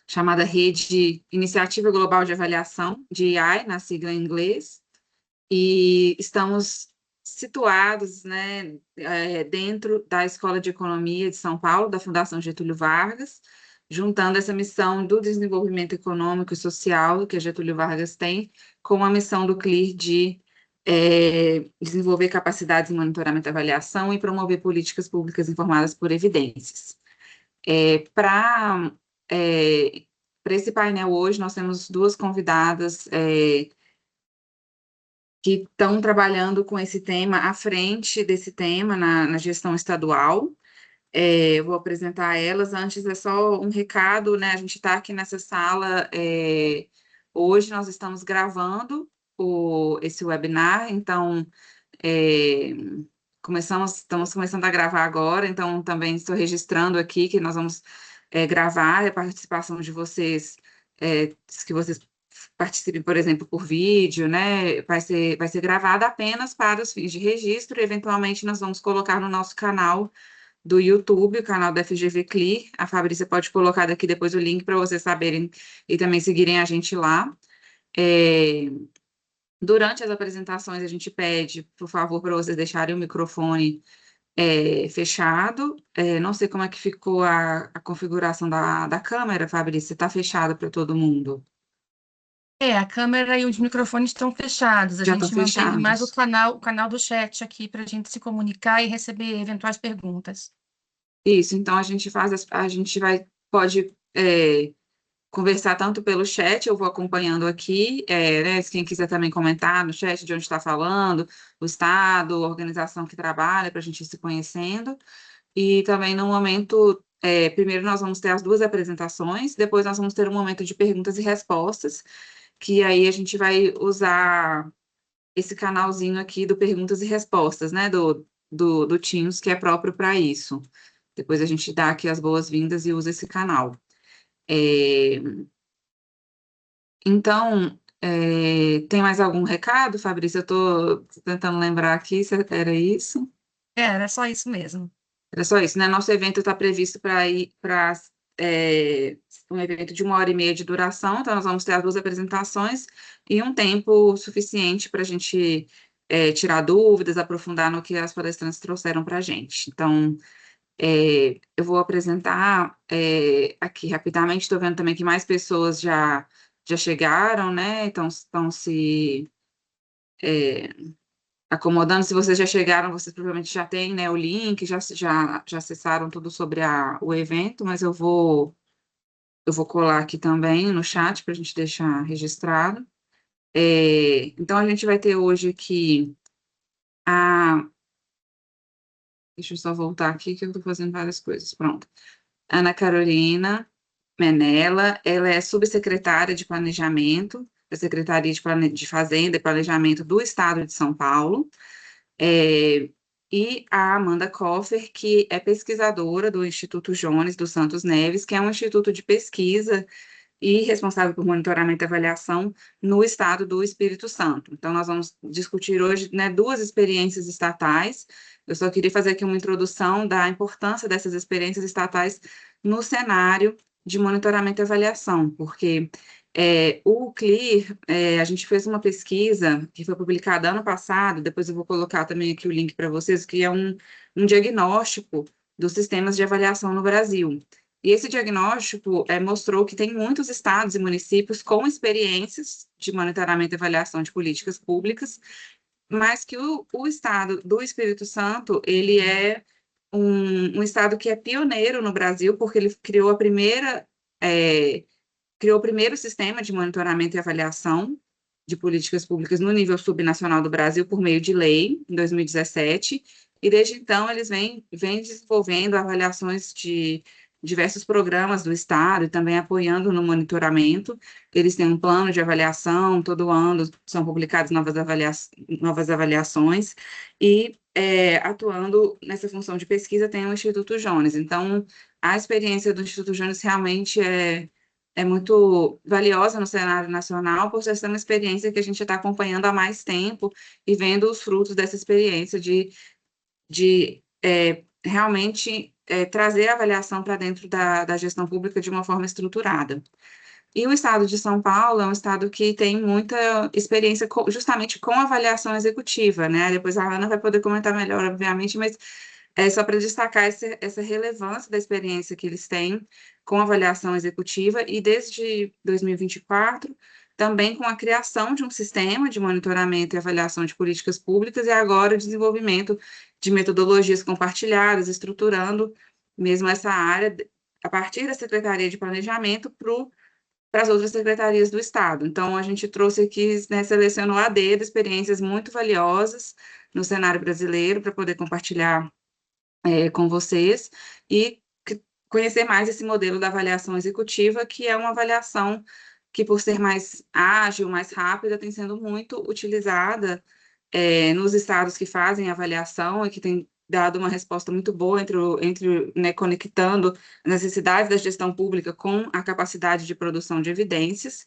chamada Rede Iniciativa Global de Avaliação, de AI, na sigla em inglês, e estamos situados, né, dentro da Escola de Economia de São Paulo, da Fundação Getúlio Vargas, juntando essa missão do desenvolvimento econômico e social que a Getúlio Vargas tem, com a missão do CLIR de desenvolver capacidades em monitoramento e avaliação e promover políticas públicas informadas por evidências. Para esse painel hoje, nós temos duas convidadas que estão trabalhando com esse tema, à frente desse tema, na gestão estadual. Eu vou apresentar elas. Antes, é só um recado, né? A gente está aqui nessa sala, hoje nós estamos gravando esse webinar, então, estamos começando a gravar agora, então também estou registrando aqui que nós vamos gravar a participação de vocês, que vocês participem, por exemplo, por vídeo, né? Vai ser gravada apenas para os fins de registro, e eventualmente nós vamos colocar no nosso canal do YouTube, o canal da FGV CLIR. A Fabrícia pode colocar daqui depois o link para vocês saberem e também seguirem a gente lá. Durante as apresentações, a gente pede, por favor, para vocês deixarem o microfone fechado. Não sei como é que ficou a configuração da câmera, Fabrícia, está fechada para todo mundo? A câmera e os microfones estão fechados. A Já estão gente manteve mais fechados. o canal do chat aqui para a gente se comunicar e receber eventuais perguntas. Isso, então a gente pode conversar tanto pelo chat, eu vou acompanhando aqui, né, se quem quiser também comentar no chat de onde está falando, o estado, a organização que trabalha, para a gente ir se conhecendo. E também no momento, primeiro nós vamos ter as duas apresentações, depois nós vamos ter um momento de perguntas e respostas, que aí a gente vai usar esse canalzinho aqui do perguntas e respostas, né, do Teams, que é próprio para isso. Depois a gente dá aqui as boas-vindas e usa esse canal. Então, tem mais algum recado, Fabrício? Eu estou tentando lembrar aqui se era isso. Era só isso mesmo. Era só isso, né? Nosso evento está previsto para ir para um evento de 1h30 de duração, então nós vamos ter as duas apresentações e um tempo suficiente para a gente tirar dúvidas, aprofundar no que as palestrantes trouxeram para a gente. Então, eu vou apresentar aqui rapidamente. Estou vendo também que mais pessoas já chegaram, né? Então, estão se acomodando. Se vocês já chegaram, vocês provavelmente já têm, né, o link, já acessaram tudo sobre o evento, mas eu vou colar aqui também no chat para a gente deixar registrado. Então, a gente vai ter hoje aqui a... Deixa eu só voltar aqui, que eu estou fazendo várias coisas. Pronto. Ana Carolina Menela, ela é subsecretária de Planejamento da Secretaria de Fazenda e Planejamento do Estado de São Paulo. E a Amanda Koffer, que é pesquisadora do Instituto Jones dos Santos Neves, que é um instituto de pesquisa e responsável por monitoramento e avaliação no estado do Espírito Santo. Então, nós vamos discutir hoje, né, duas experiências estatais. Eu só queria fazer aqui uma introdução da importância dessas experiências estatais no cenário de monitoramento e avaliação, porque o CLIR, a gente fez uma pesquisa que foi publicada ano passado, depois eu vou colocar também aqui o link para vocês, que é um diagnóstico dos sistemas de avaliação no Brasil. E esse diagnóstico mostrou que tem muitos estados e municípios com experiências de monitoramento e avaliação de políticas públicas, mas que o estado do Espírito Santo, ele é um estado que é pioneiro no Brasil, porque ele criou o primeiro sistema de monitoramento e avaliação de políticas públicas no nível subnacional do Brasil por meio de lei, em 2017, e desde então eles vêm desenvolvendo avaliações de diversos programas do Estado e também apoiando no monitoramento. Eles têm um plano de avaliação, todo ano são publicadas novas avaliações, e atuando nessa função de pesquisa tem o Instituto Jones. Então, a experiência do Instituto Jones realmente é muito valiosa no cenário nacional, por ser uma experiência que a gente está acompanhando há mais tempo e vendo os frutos dessa experiência de realmente trazer a avaliação para dentro da gestão pública de uma forma estruturada. E o estado de São Paulo é um estado que tem muita experiência justamente com avaliação executiva, né? Depois a Ana vai poder comentar melhor, obviamente, mas é só para destacar essa relevância da experiência que eles têm com avaliação executiva e desde 2024 também com a criação de um sistema de monitoramento e avaliação de políticas públicas e agora o desenvolvimento de metodologias compartilhadas, estruturando mesmo essa área a partir da Secretaria de Planejamento para as outras secretarias do Estado. Então, a gente trouxe aqui, né, selecionou a dedo experiências muito valiosas no cenário brasileiro para poder compartilhar com vocês e conhecer mais esse modelo da avaliação executiva, que é uma avaliação que, por ser mais ágil, mais rápida, tem sendo muito utilizada nos estados que fazem avaliação e que tem dado uma resposta muito boa né, conectando as necessidades da gestão pública com a capacidade de produção de evidências.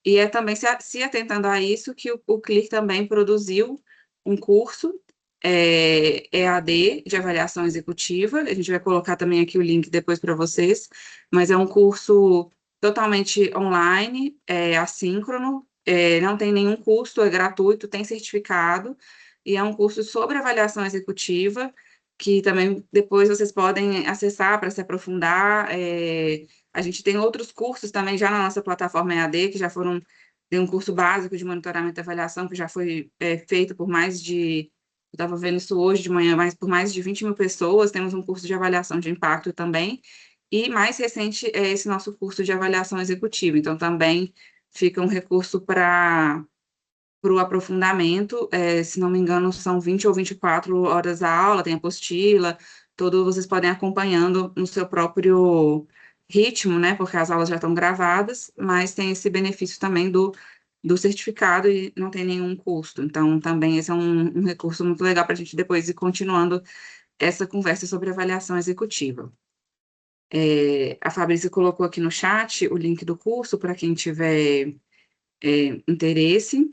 E é também se atentando a isso que o CLIR também produziu um curso EAD de avaliação executiva. A gente vai colocar também aqui o link depois para vocês, mas é um curso totalmente online, assíncrono, não tem nenhum custo, é gratuito, tem certificado, e é um curso sobre avaliação executiva, que também depois vocês podem acessar para se aprofundar. A gente tem outros cursos também já na nossa plataforma EAD, que já foram, tem um curso básico de monitoramento e avaliação, que já foi feito por mais de, eu estava vendo isso hoje de manhã, mas por mais de 20 mil pessoas, temos um curso de avaliação de impacto também, e mais recente é esse nosso curso de avaliação executiva, então também fica um recurso para o aprofundamento, se não me engano, são 20 ou 24 horas a aula, tem apostila, todo vocês podem ir acompanhando no seu próprio ritmo, né, porque as aulas já estão gravadas, mas tem esse benefício também do certificado e não tem nenhum custo. Então, também esse é um recurso muito legal para a gente depois ir continuando essa conversa sobre avaliação executiva. A Fabrícia colocou aqui no chat o link do curso para quem tiver interesse.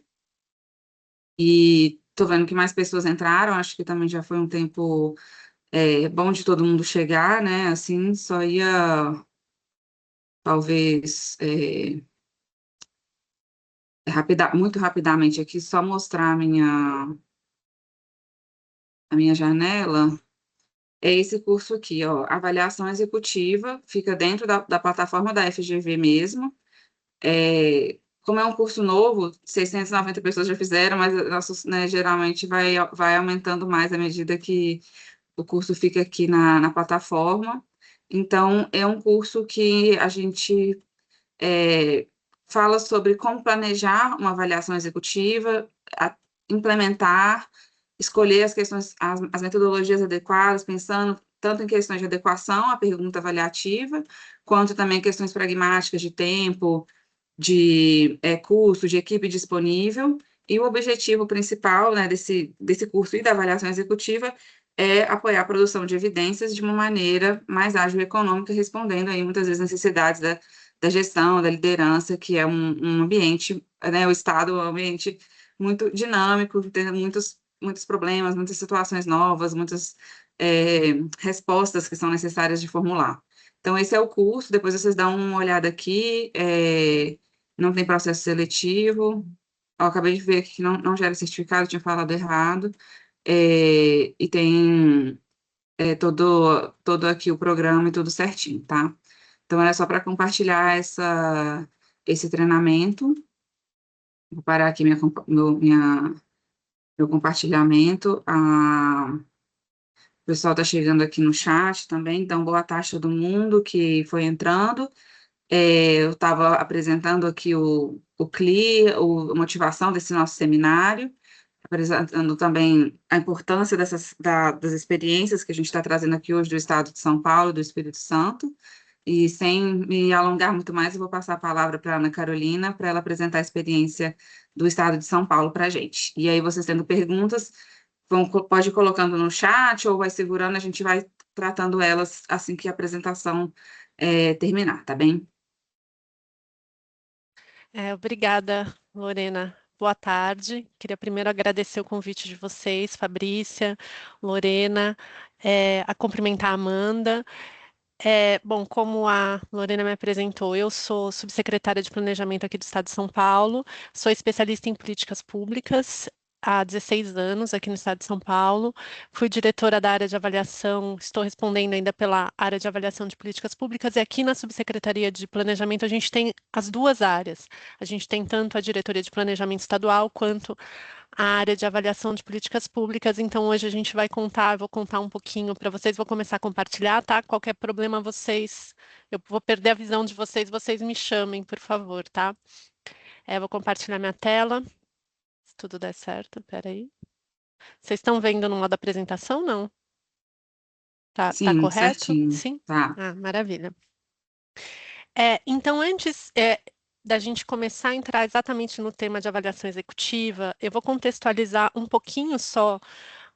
E estou vendo que mais pessoas entraram, acho que também já foi um tempo bom de todo mundo chegar, né? Assim, só ia, talvez, muito rapidamente aqui, só mostrar a minha janela. É esse curso aqui, ó, avaliação executiva, fica dentro da plataforma da FGV mesmo. Como é um curso novo, 690 pessoas já fizeram, mas nossos, né, geralmente vai aumentando mais à medida que o curso fica aqui na plataforma. Então, é um curso que a gente fala sobre como planejar uma avaliação executiva, implementar, escolher as metodologias adequadas, pensando tanto em questões de adequação à pergunta avaliativa, quanto também questões pragmáticas de tempo, de custo, de equipe disponível, e o objetivo principal, né, desse curso e da avaliação executiva é apoiar a produção de evidências de uma maneira mais ágil e econômica, respondendo aí muitas vezes necessidades da gestão, da liderança, que é um ambiente, né, o Estado é um ambiente muito dinâmico, tem muitos problemas, muitas situações novas, muitas respostas que são necessárias de formular. Então, esse é o curso, depois vocês dão uma olhada aqui, não tem processo seletivo, eu acabei de ver aqui que não gera certificado, tinha falado errado, e tem todo aqui o programa e tudo certinho, tá? Então, era só para compartilhar esse treinamento. Vou parar aqui meu compartilhamento. O pessoal está chegando aqui no chat também, então boa tarde a todo mundo que foi entrando. Eu estava apresentando aqui o CLI, a motivação desse nosso seminário, apresentando também a importância das experiências que a gente está trazendo aqui hoje do Estado de São Paulo, do Espírito Santo. E sem me alongar muito mais, eu vou passar a palavra para a Ana Carolina, para ela apresentar a experiência do Estado de São Paulo para a gente. E aí, vocês tendo perguntas, pode ir colocando no chat ou vai segurando, a gente vai tratando elas assim que a apresentação terminar, tá bem? Obrigada, Lorena. Boa tarde. Queria primeiro agradecer o convite de vocês, Fabrícia, Lorena. a cumprimentar a Amanda. Bom, como a Lorena me apresentou, eu sou subsecretária de Planejamento aqui do Estado de São Paulo, sou especialista em políticas públicas há 16 anos aqui no Estado de São Paulo, fui diretora da área de avaliação, estou respondendo ainda pela área de avaliação de políticas públicas, e aqui na Subsecretaria de Planejamento a gente tem as duas áreas, a gente tem tanto a Diretoria de Planejamento Estadual quanto a área de avaliação de políticas públicas. Então, hoje a gente vai contar, vou contar um pouquinho para vocês, vou começar a compartilhar, tá? Qualquer problema eu vou perder a visão de vocês, vocês me chamem, por favor, tá? Vou compartilhar minha tela, se tudo der certo, peraí. Vocês estão vendo no modo apresentação, não? Tá Sim, correto? certinho. Sim? Tá. Maravilha. Então, antes da gente começar a entrar exatamente no tema de avaliação executiva, eu vou contextualizar um pouquinho só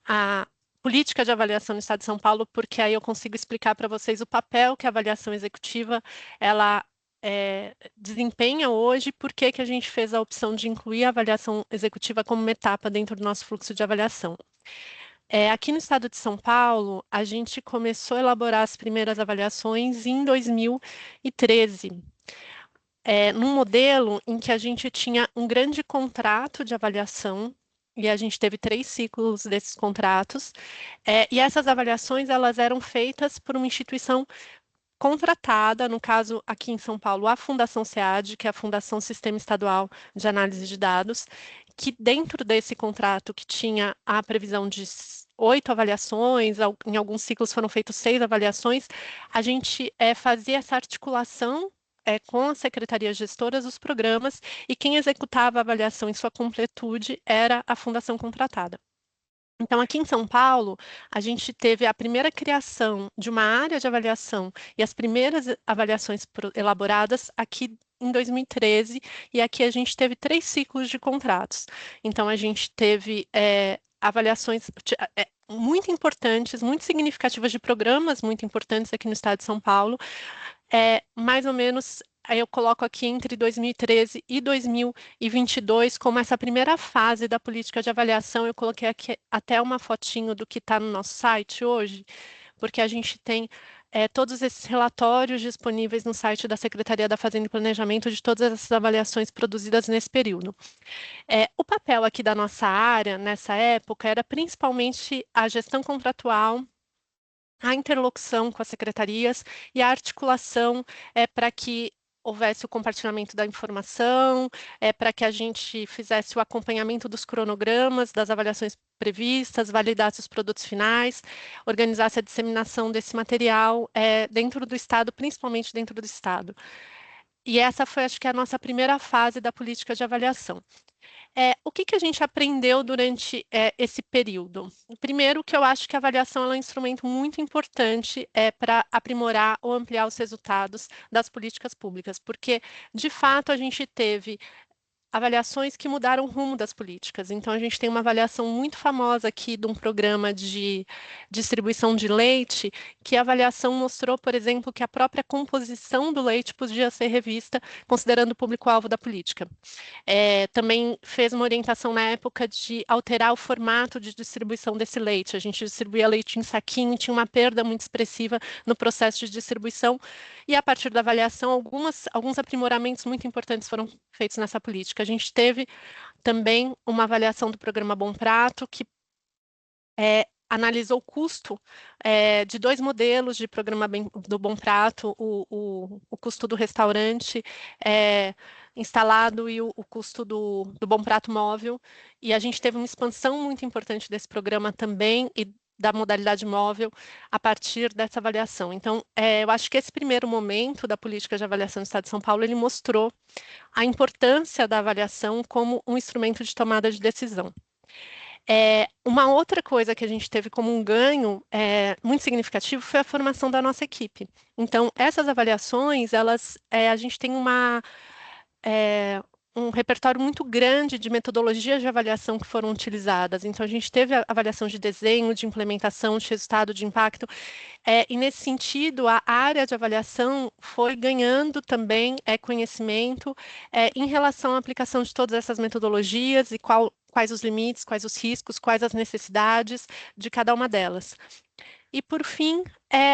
a política de avaliação no Estado de São Paulo, porque aí eu consigo explicar para vocês o papel que a avaliação executiva ela desempenha hoje, por que que a gente fez a opção de incluir a avaliação executiva como uma etapa dentro do nosso fluxo de avaliação. Aqui no Estado de São Paulo, a gente começou a elaborar as primeiras avaliações em 2013. Num modelo em que a gente tinha um grande contrato de avaliação, e a gente teve 3 ciclos desses contratos, e essas avaliações elas eram feitas por uma instituição contratada, no caso aqui em São Paulo, a Fundação SEAD, que é a Fundação Sistema Estadual de Análise de Dados, que dentro desse contrato que tinha a previsão de 8 avaliações, em alguns ciclos foram feitas 6 avaliações, a gente fazia essa articulação com as secretarias gestoras dos programas, e quem executava a avaliação em sua completude era a fundação contratada. Então, aqui em São Paulo, a gente teve a primeira criação de uma área de avaliação e as primeiras avaliações elaboradas aqui em 2013, e aqui a gente teve 3 ciclos de contratos. Então, a gente teve avaliações muito importantes, muito significativas de programas muito importantes aqui no Estado de São Paulo, mais ou menos. Aí eu coloco aqui entre 2013 e 2022 como essa primeira fase da política de avaliação. Eu coloquei aqui até uma fotinho do que está no nosso site hoje, porque a gente tem todos esses relatórios disponíveis no site da Secretaria da Fazenda e Planejamento de todas essas avaliações produzidas nesse período. O papel aqui da nossa área, nessa época, era principalmente a gestão contratual, a interlocução com as secretarias e a articulação para que houvesse o compartilhamento da informação, para que a gente fizesse o acompanhamento dos cronogramas, das avaliações previstas, validasse os produtos finais, organizasse a disseminação desse material dentro do Estado, principalmente dentro do Estado. E essa foi, acho que, a nossa primeira fase da política de avaliação. O que a gente aprendeu durante esse período? Primeiro, que eu acho que a avaliação é um instrumento muito importante para aprimorar ou ampliar os resultados das políticas públicas, porque, de fato, a gente teve avaliações que mudaram o rumo das políticas. Então, a gente tem uma avaliação muito famosa aqui de um programa de distribuição de leite, que a avaliação mostrou, por exemplo, que a própria composição do leite podia ser revista, considerando o público-alvo da política. Também fez uma orientação na época de alterar o formato de distribuição desse leite. A gente distribuía leite em saquinho, tinha uma perda muito expressiva no processo de distribuição, e a partir da avaliação, alguns aprimoramentos muito importantes foram feitos nessa política. A gente teve também uma avaliação do programa Bom Prato, que analisou o custo de 2 modelos de programa do Bom Prato, o custo do restaurante instalado e o custo do Bom Prato móvel, e a gente teve uma expansão muito importante desse programa também, e da modalidade móvel, a partir dessa avaliação. Então, eu acho que esse primeiro momento da política de avaliação do Estado de São Paulo, ele mostrou a importância da avaliação como um instrumento de tomada de decisão. Uma outra coisa que a gente teve como um ganho muito significativo foi a formação da nossa equipe. Então, essas avaliações, a gente tem um repertório muito grande de metodologias de avaliação que foram utilizadas. Então, a gente teve a avaliação de desenho, de implementação, de resultado, de impacto, e nesse sentido, a área de avaliação foi ganhando também conhecimento em relação à aplicação de todas essas metodologias e quais os limites, quais os riscos, quais as necessidades de cada uma delas. E, por fim,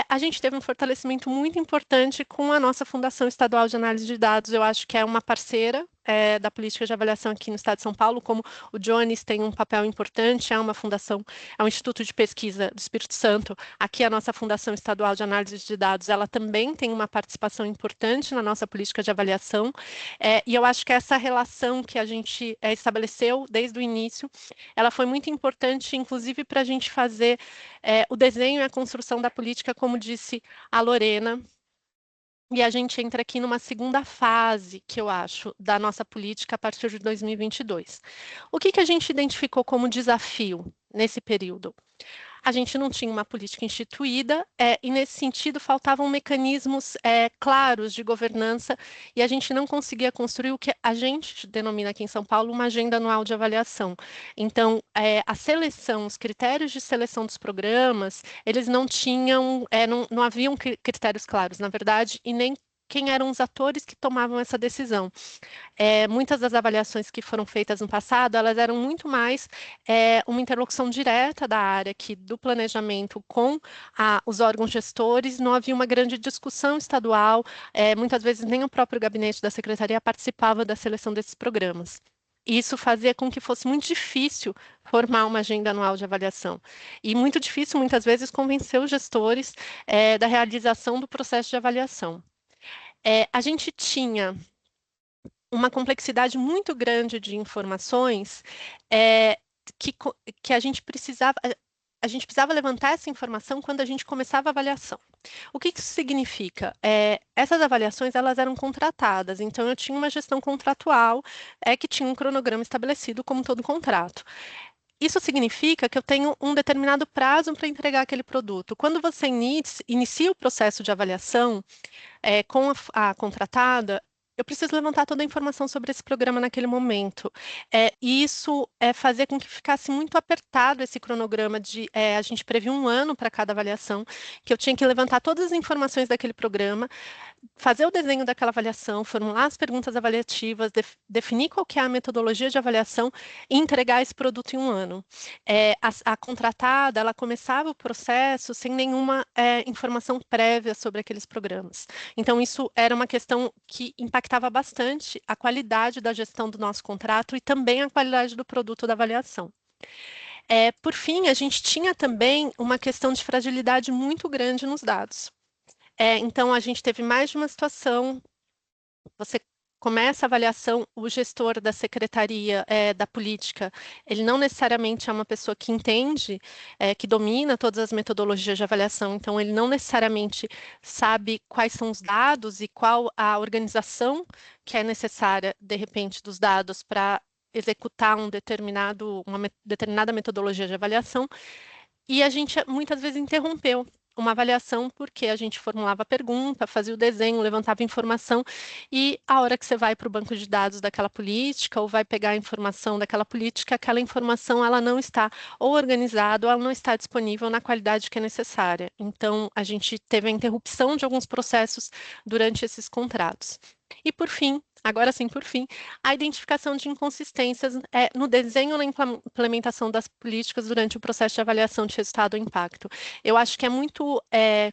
a gente teve um fortalecimento muito importante com a nossa Fundação Estadual de Análise de Dados. Eu acho que é uma parceira da política de avaliação aqui no Estado de São Paulo, como o Jones tem um papel importante, é uma fundação, é um instituto de pesquisa do Espírito Santo. Aqui a nossa Fundação Estadual de Análise de Dados, ela também tem uma participação importante na nossa política de avaliação, e eu acho que essa relação que a gente estabeleceu desde o início, ela foi muito importante, inclusive, para a gente fazer o desenho e a construção da política, como disse a Lorena. E a gente entra aqui numa segunda fase, que eu acho, da nossa política a partir de 2022. O que a gente identificou como desafio nesse período? A gente não tinha uma política instituída, e nesse sentido faltavam mecanismos claros de governança, e a gente não conseguia construir o que a gente denomina aqui em São Paulo uma agenda anual de avaliação. Então, a seleção, os critérios de seleção dos programas, eles não tinham, não haviam critérios claros, na verdade, e nem quem eram os atores que tomavam essa decisão. Muitas das avaliações que foram feitas no passado, elas eram muito mais uma interlocução direta da área aqui do planejamento com os órgãos gestores, não havia uma grande discussão estadual, muitas vezes nem o próprio gabinete da secretaria participava da seleção desses programas. Isso fazia com que fosse muito difícil formar uma agenda anual de avaliação. E muito difícil, muitas vezes, convencer os gestores da realização do processo de avaliação. A gente tinha uma complexidade muito grande de informações que a gente precisava levantar essa informação quando a gente começava a avaliação. O que isso significa? Essas avaliações elas eram contratadas, então eu tinha uma gestão contratual que tinha um cronograma estabelecido como todo contrato. Isso significa que eu tenho um determinado prazo para entregar aquele produto. Quando você inicia o processo de avaliação com a contratada, eu preciso levantar toda a informação sobre esse programa naquele momento. E isso fazer com que ficasse muito apertado esse cronograma de a gente previu 1 ano para cada avaliação, que eu tinha que levantar todas as informações daquele programa, fazer o desenho daquela avaliação, formular as perguntas avaliativas, definir qual que é a metodologia de avaliação e entregar esse produto em 1 ano. A contratada, ela começava o processo sem nenhuma informação prévia sobre aqueles programas. Então, isso era uma questão que impactava bastante a qualidade da gestão do nosso contrato e também a qualidade do produto da avaliação. Por fim, a gente tinha também uma questão de fragilidade muito grande nos dados. Então, a gente teve mais de uma situação, você começa a avaliação, o gestor da secretaria da política, ele não necessariamente é uma pessoa que entende, que domina todas as metodologias de avaliação, então ele não necessariamente sabe quais são os dados e qual a organização que é necessária, de repente, dos dados para executar uma determinada metodologia de avaliação, e a gente muitas vezes interrompeu uma avaliação porque a gente formulava a pergunta, fazia o desenho, levantava informação, e a hora que você vai para o banco de dados daquela política ou vai pegar a informação daquela política, aquela informação ela não está ou organizada ou ela não está disponível na qualidade que é necessária. Então, a gente teve a interrupção de alguns processos durante esses contratos. E, por fim, agora sim, por fim, a identificação de inconsistências no desenho e na implementação das políticas durante o processo de avaliação de resultado ou impacto. Eu acho que é muito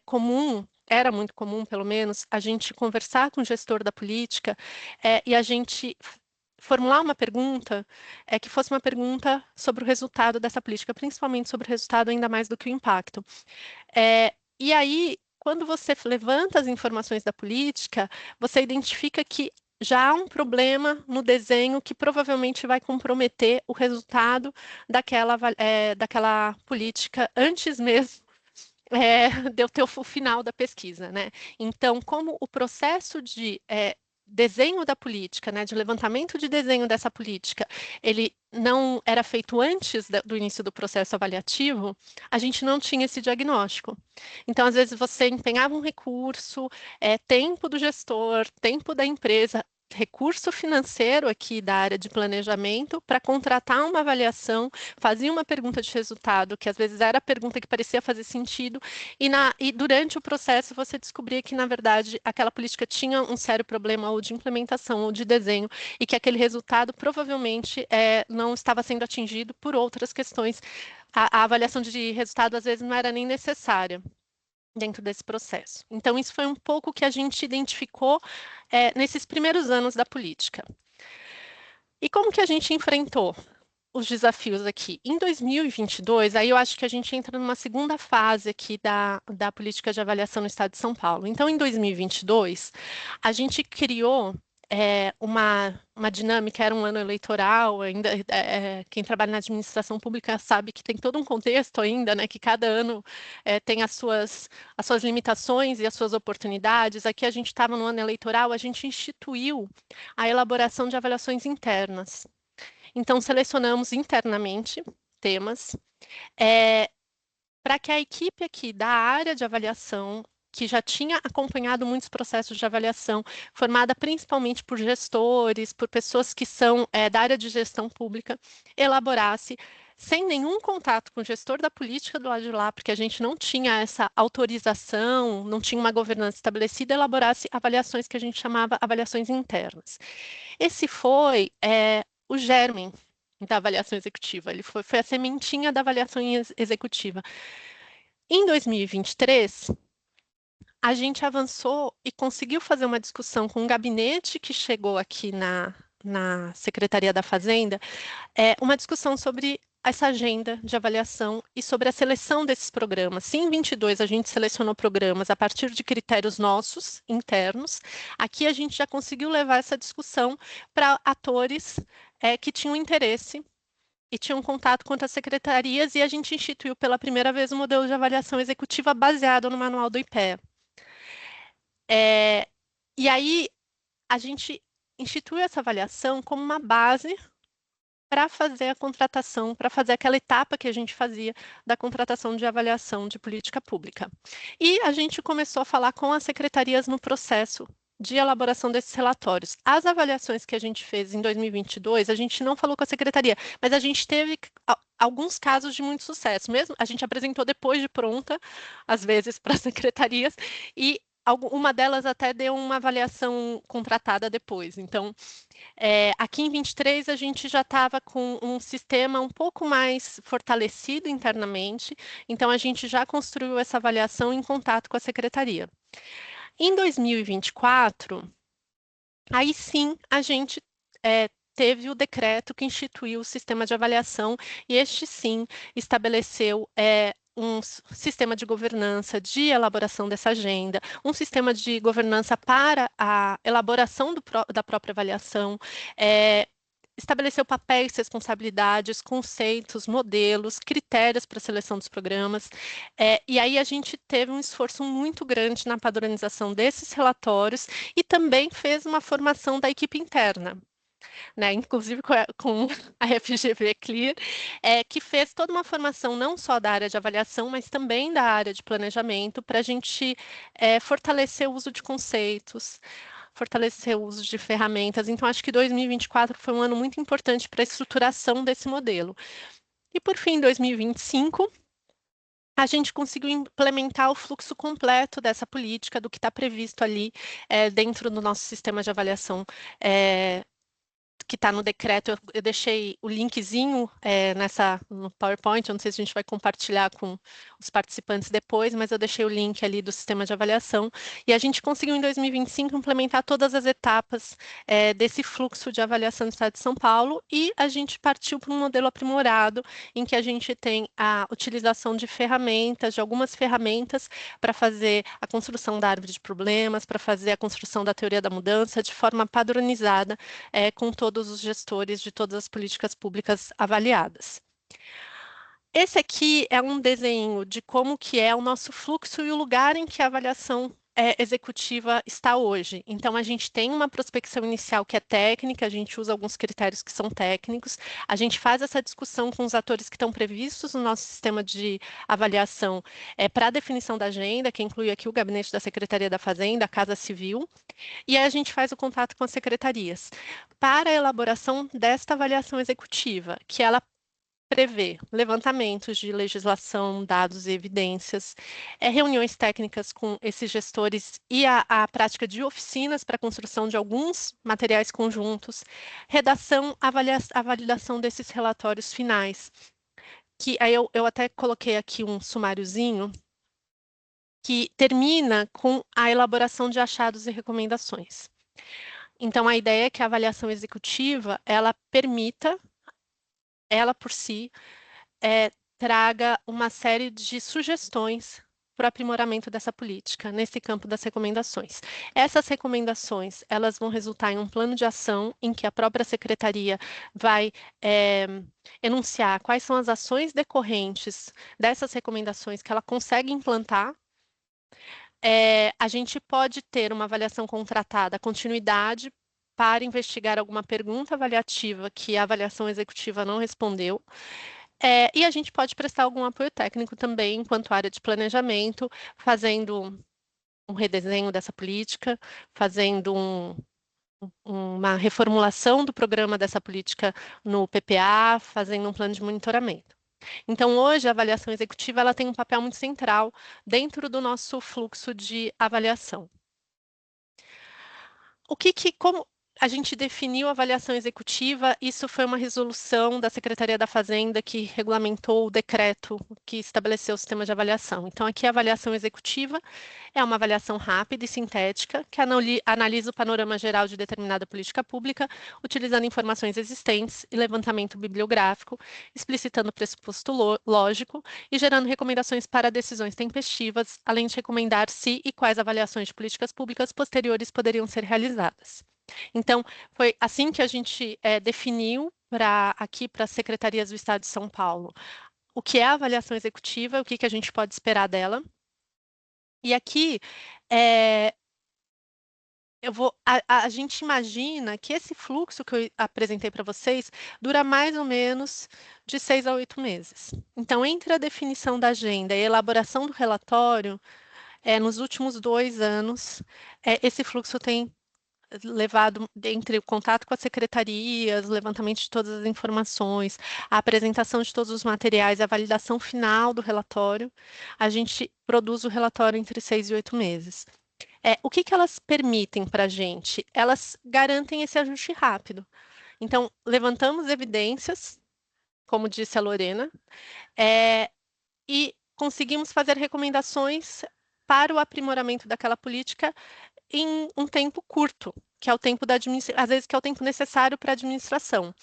comum, era muito comum, pelo menos, a gente conversar com o gestor da política e a gente formular uma pergunta que fosse uma pergunta sobre o resultado dessa política, principalmente sobre o resultado ainda mais do que o impacto. E aí, quando você levanta as informações da política, você identifica que já há um problema no desenho que provavelmente vai comprometer o resultado daquela política antes mesmo de eu ter o final da pesquisa, né? Então, como o processo de desenho da política, né, de levantamento de desenho dessa política, ele não era feito antes do início do processo avaliativo, a gente não tinha esse diagnóstico. Então, às vezes, você empenhava um recurso, tempo do gestor, tempo da empresa, recurso financeiro aqui da área de planejamento para contratar uma avaliação, fazia uma pergunta de resultado, que às vezes era a pergunta que parecia fazer sentido, e durante o processo você descobria que, na verdade, aquela política tinha um sério problema ou de implementação ou de desenho, e que aquele resultado provavelmente não estava sendo atingido por outras questões. A avaliação de resultado, às vezes, não era nem necessária dentro desse processo. Então, isso foi um pouco que a gente identificou nesses primeiros anos da política. E como que a gente enfrentou os desafios aqui? Em 2022, aí eu acho que a gente entra numa segunda fase aqui da política de avaliação no Estado de São Paulo. Então, em 2022, a gente criou uma dinâmica, era um ano eleitoral, ainda quem trabalha na administração pública sabe que tem todo um contexto ainda, né, que cada ano tem as suas limitações e as suas oportunidades. Aqui a gente estava no ano eleitoral, a gente instituiu a elaboração de avaliações internas. Então, selecionamos internamente temas para que a equipe aqui da área de avaliação, que já tinha acompanhado muitos processos de avaliação, formada principalmente por gestores, por pessoas que são da área de gestão pública, elaborasse, sem nenhum contato com o gestor da política do lado de lá, porque a gente não tinha essa autorização, não tinha uma governança estabelecida, elaborasse avaliações que a gente chamava avaliações internas. Esse foi o germe da avaliação executiva, ele foi a sementinha da avaliação executiva. Em 2023, a gente avançou e conseguiu fazer uma discussão com um gabinete que chegou aqui na Secretaria da Fazenda, uma discussão sobre essa agenda de avaliação e sobre a seleção desses programas. Se em 22 a gente selecionou programas a partir de critérios nossos, internos, aqui a gente já conseguiu levar essa discussão para atores que tinham interesse e tinham contato com outras secretarias, e a gente instituiu pela primeira vez um modelo de avaliação executiva baseado no manual do IPEA. E aí, a gente instituiu essa avaliação como uma base para fazer a contratação, para fazer aquela etapa que a gente fazia da contratação de avaliação de política pública. E a gente começou a falar com as secretarias no processo de elaboração desses relatórios. As avaliações que a gente fez em 2022, a gente não falou com a secretaria, mas a gente teve alguns casos de muito sucesso. Mesmo a gente apresentou depois de pronta, às vezes, para as secretarias, e uma delas até deu uma avaliação contratada depois. Então, aqui em 23, a gente já estava com um sistema um pouco mais fortalecido internamente, então a gente já construiu essa avaliação em contato com a secretaria. Em 2024, aí sim a gente teve o decreto que instituiu o sistema de avaliação, e este sim estabeleceu um sistema de governança de elaboração dessa agenda, um sistema de governança para a elaboração da própria avaliação, estabeleceu papéis, responsabilidades, conceitos, modelos, critérios para a seleção dos programas, e aí a gente teve um esforço muito grande na padronização desses relatórios e também fez uma formação da equipe interna, né, inclusive com a FGV Clear, que fez toda uma formação não só da área de avaliação, mas também da área de planejamento, para a gente fortalecer o uso de conceitos, fortalecer o uso de ferramentas. Então, acho que 2024 foi um ano muito importante para a estruturação desse modelo. E, por fim, em 2025, a gente conseguiu implementar o fluxo completo dessa política, do que está previsto ali dentro do nosso sistema de avaliação que está no decreto. Eu deixei o linkzinho no PowerPoint, eu não sei se a gente vai compartilhar com os participantes depois, mas eu deixei o link ali do sistema de avaliação, e a gente conseguiu em 2025 implementar todas as etapas desse fluxo de avaliação do Estado de São Paulo, e a gente partiu para um modelo aprimorado, em que a gente tem a utilização de ferramentas, de algumas ferramentas, para fazer a construção da árvore de problemas, para fazer a construção da teoria da mudança, de forma padronizada, com todos os gestores de todas as políticas públicas avaliadas. Esse aqui é um desenho de como que é o nosso fluxo e o lugar em que a avaliação executiva está hoje. Então, a gente tem uma prospecção inicial que é técnica, a gente usa alguns critérios que são técnicos, a gente faz essa discussão com os atores que estão previstos no nosso sistema de avaliação para a definição da agenda, que inclui aqui o gabinete da Secretaria da Fazenda, a Casa Civil, e aí a gente faz o contato com as secretarias para a elaboração desta avaliação executiva, que ela prevê levantamentos de legislação, dados e evidências, reuniões técnicas com esses gestores e a prática de oficinas para a construção de alguns materiais conjuntos, redação, a validação desses relatórios finais, que aí eu até coloquei aqui um sumáriozinho, que termina com a elaboração de achados e recomendações. Então, a ideia é que a avaliação executiva, ela permita, ela por si, traga uma série de sugestões para o aprimoramento dessa política, nesse campo das recomendações. Essas recomendações, elas vão resultar em um plano de ação em que a própria secretaria vai enunciar quais são as ações decorrentes dessas recomendações que ela consegue implantar. A gente pode ter uma avaliação contratada, continuidade, para investigar alguma pergunta avaliativa que a avaliação executiva não respondeu. E a gente pode prestar algum apoio técnico também, enquanto área de planejamento, fazendo um redesenho dessa política, fazendo uma reformulação do programa dessa política no PPA, fazendo um plano de monitoramento. Então, hoje, a avaliação executiva ela tem um papel muito central dentro do nosso fluxo de avaliação. Como a gente definiu a avaliação executiva, isso foi uma resolução da Secretaria da Fazenda que regulamentou o decreto que estabeleceu o sistema de avaliação. Então, aqui a avaliação executiva é uma avaliação rápida e sintética que analisa o panorama geral de determinada política pública, utilizando informações existentes e levantamento bibliográfico, explicitando o pressuposto lógico e gerando recomendações para decisões tempestivas, além de recomendar se e quais avaliações de políticas públicas posteriores poderiam ser realizadas. Então, foi assim que a gente definiu aqui para as secretarias do Estado de São Paulo o que é a avaliação executiva, o que a gente pode esperar dela. E aqui, a gente imagina que esse fluxo que eu apresentei para vocês dura mais ou menos de 6 a 8 meses. Então, entre a definição da agenda e a elaboração do relatório, nos últimos 2 anos, esse fluxo tem levado entre o contato com as secretarias, o levantamento de todas as informações, a apresentação de todos os materiais, a validação final do relatório, a gente produz o relatório entre 6 e 8 meses. O que elas permitem para a gente? Elas garantem esse ajuste rápido. Então, levantamos evidências, como disse a Lorena, e conseguimos fazer recomendações para o aprimoramento daquela política em um tempo curto, que é o tempo da administração, às vezes que é o tempo necessário para a administração.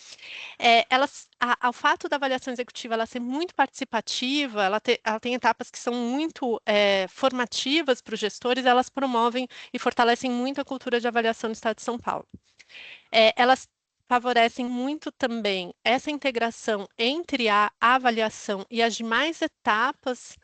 O fato da avaliação executiva ela ser muito participativa, ela tem etapas que são muito formativas para os gestores, elas promovem e fortalecem muito a cultura de avaliação no Estado de São Paulo. Elas favorecem muito também essa integração entre a avaliação e as demais etapas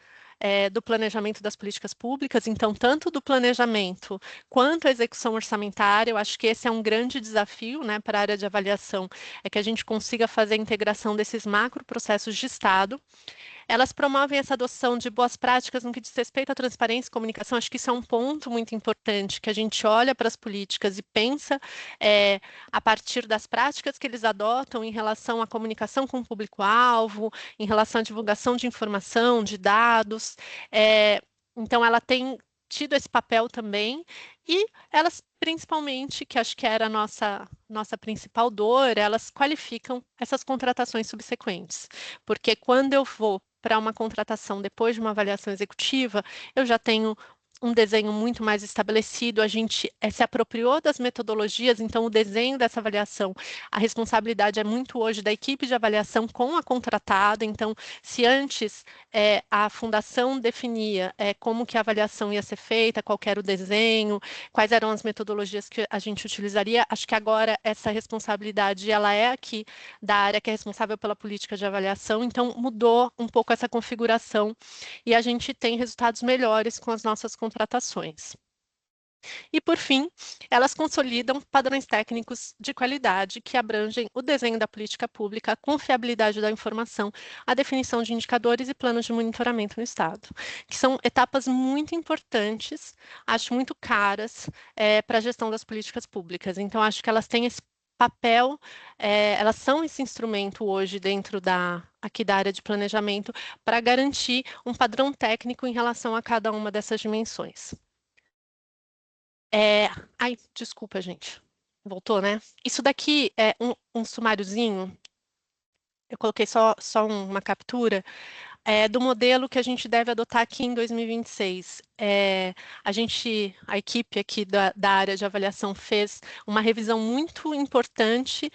do planejamento das políticas públicas, então, tanto do planejamento quanto a execução orçamentária, eu acho que esse é um grande desafio, né, para a área de avaliação, é que a gente consiga fazer a integração desses macroprocessos de Estado. Elas promovem essa adoção de boas práticas no que diz respeito à transparência e comunicação. Acho que isso é um ponto muito importante, que a gente olha para as políticas e pensa a partir das práticas que eles adotam em relação à comunicação com o público-alvo, em relação à divulgação de informação, de dados. Então, ela tem tido esse papel também, e elas, principalmente, que acho que era a nossa principal dor, elas qualificam essas contratações subsequentes. Porque quando eu vou para uma contratação depois de uma avaliação executiva, eu já tenho um desenho muito mais estabelecido, a gente se apropriou das metodologias, então o desenho dessa avaliação, a responsabilidade é muito hoje da equipe de avaliação com a contratada, então se antes a fundação definia como que a avaliação ia ser feita, qual era o desenho, quais eram as metodologias que a gente utilizaria, acho que agora essa responsabilidade ela é aqui da área que é responsável pela política de avaliação, então mudou um pouco essa configuração e a gente tem resultados melhores com as nossas contratações. E, por fim, elas consolidam padrões técnicos de qualidade que abrangem o desenho da política pública, a confiabilidade da informação, a definição de indicadores e planos de monitoramento no Estado, que são etapas muito importantes, acho muito caras, para a gestão das políticas públicas. Então, acho que elas têm esse papel, elas são esse instrumento hoje dentro aqui da área de planejamento para garantir um padrão técnico em relação a cada uma dessas dimensões. Ai, desculpa, gente. Voltou, né? Isso daqui é um sumáriozinho. Eu coloquei só uma captura do modelo que a gente deve adotar aqui em 2026. A equipe aqui da área de avaliação fez uma revisão muito importante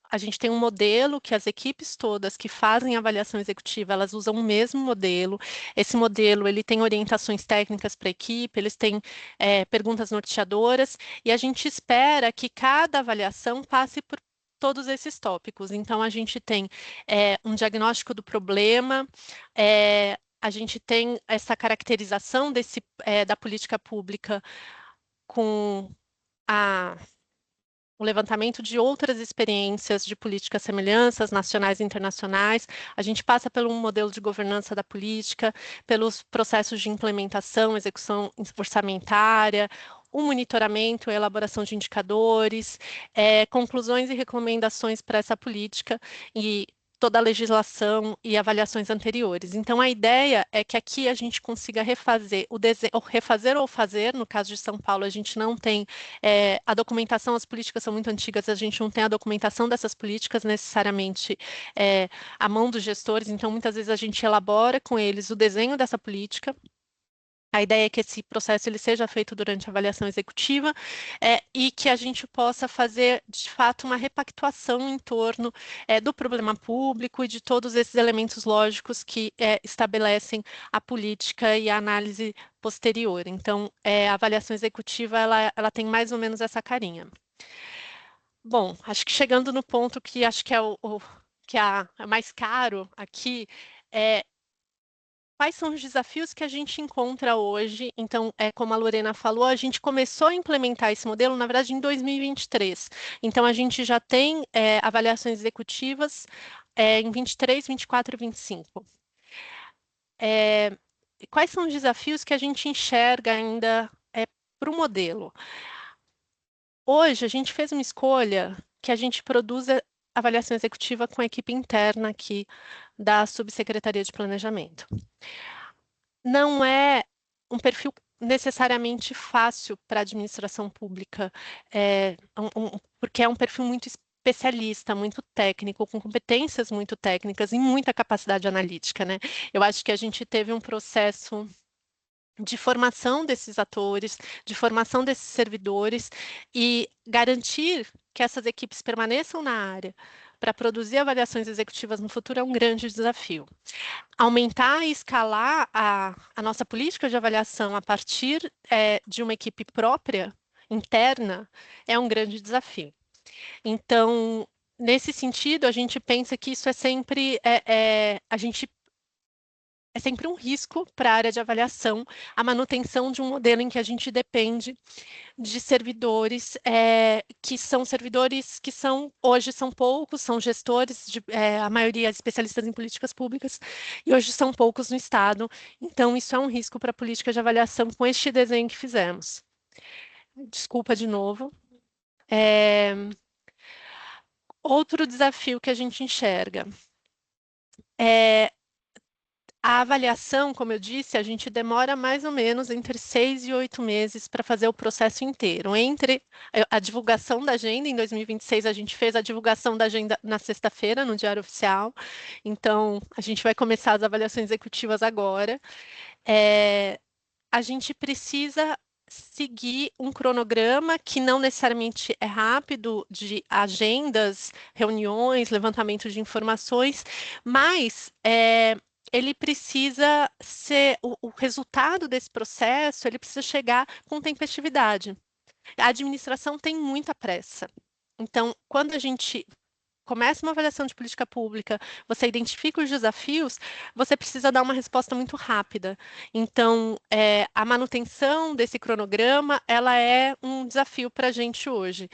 a gente tem um modelo que as equipes todas que fazem avaliação executiva, elas usam o mesmo modelo. Esse modelo, ele tem orientações técnicas para a equipe, eles têm perguntas norteadoras, e a gente espera que cada avaliação passe por todos esses tópicos. Então, a gente tem um diagnóstico do problema, a gente tem essa caracterização da política pública com o levantamento de outras experiências de políticas semelhanças, nacionais e internacionais. A gente passa pelo um modelo de governança da política, pelos processos de implementação, execução orçamentária, o monitoramento e elaboração de indicadores, conclusões e recomendações para essa política e toda a legislação e avaliações anteriores. Então, a ideia é que aqui a gente consiga refazer o desenho, ou fazer, no caso de São Paulo, a gente não tem a documentação, as políticas são muito antigas, a gente não tem a documentação dessas políticas necessariamente à mão dos gestores, então muitas vezes a gente elabora com eles o desenho dessa política. A ideia é que esse processo ele seja feito durante a avaliação executiva e que a gente possa fazer, de fato, uma repactuação em torno do problema público e de todos esses elementos lógicos que estabelecem a política e a análise posterior. Então, a avaliação executiva ela tem mais ou menos essa carinha. Bom, acho que chegando no ponto que acho que é que é mais caro aqui, quais são os desafios que a gente encontra hoje? Então, como a Lorena falou, a gente começou a implementar esse modelo, na verdade, em 2023. Então, a gente já tem avaliações executivas em 23, 24 e 25. Quais são os desafios que a gente enxerga ainda para o modelo? Hoje, a gente fez uma escolha que a gente produza avaliação executiva com a equipe interna aqui da Subsecretaria de Planejamento. Não é um perfil necessariamente fácil para a administração pública, porque é um perfil muito especialista, muito técnico, com competências muito técnicas e muita capacidade analítica, né? Eu acho que a gente teve um processo de formação desses atores, de formação desses servidores e garantir que essas equipes permaneçam na área para produzir avaliações executivas no futuro é um grande desafio. Aumentar e escalar a nossa política de avaliação a partir de uma equipe própria, interna, é um grande desafio. Então, nesse sentido, a gente pensa que isso é sempre um risco para a área de avaliação, a manutenção de um modelo em que a gente depende de servidores, que são servidores que hoje são poucos, são gestores, a maioria especialistas em políticas públicas, e hoje são poucos no Estado. Então, isso é um risco para a política de avaliação com este desenho que fizemos. Desculpa de novo. Outro desafio que a gente enxerga a avaliação, como eu disse, a gente demora mais ou menos entre 6 e 8 meses para fazer o processo inteiro. Entre a divulgação da agenda, em 2026 a gente fez a divulgação da agenda na sexta-feira, no Diário Oficial. Então, a gente vai começar as avaliações executivas agora. A gente precisa seguir um cronograma que não necessariamente é rápido, de agendas, reuniões, levantamento de informações, mas ele precisa ser, o resultado desse processo, ele precisa chegar com tempestividade. A administração tem muita pressa. Então, quando a gente começa uma avaliação de política pública, você identifica os desafios, você precisa dar uma resposta muito rápida. Então, a manutenção desse cronograma, ela é um desafio para a gente hoje.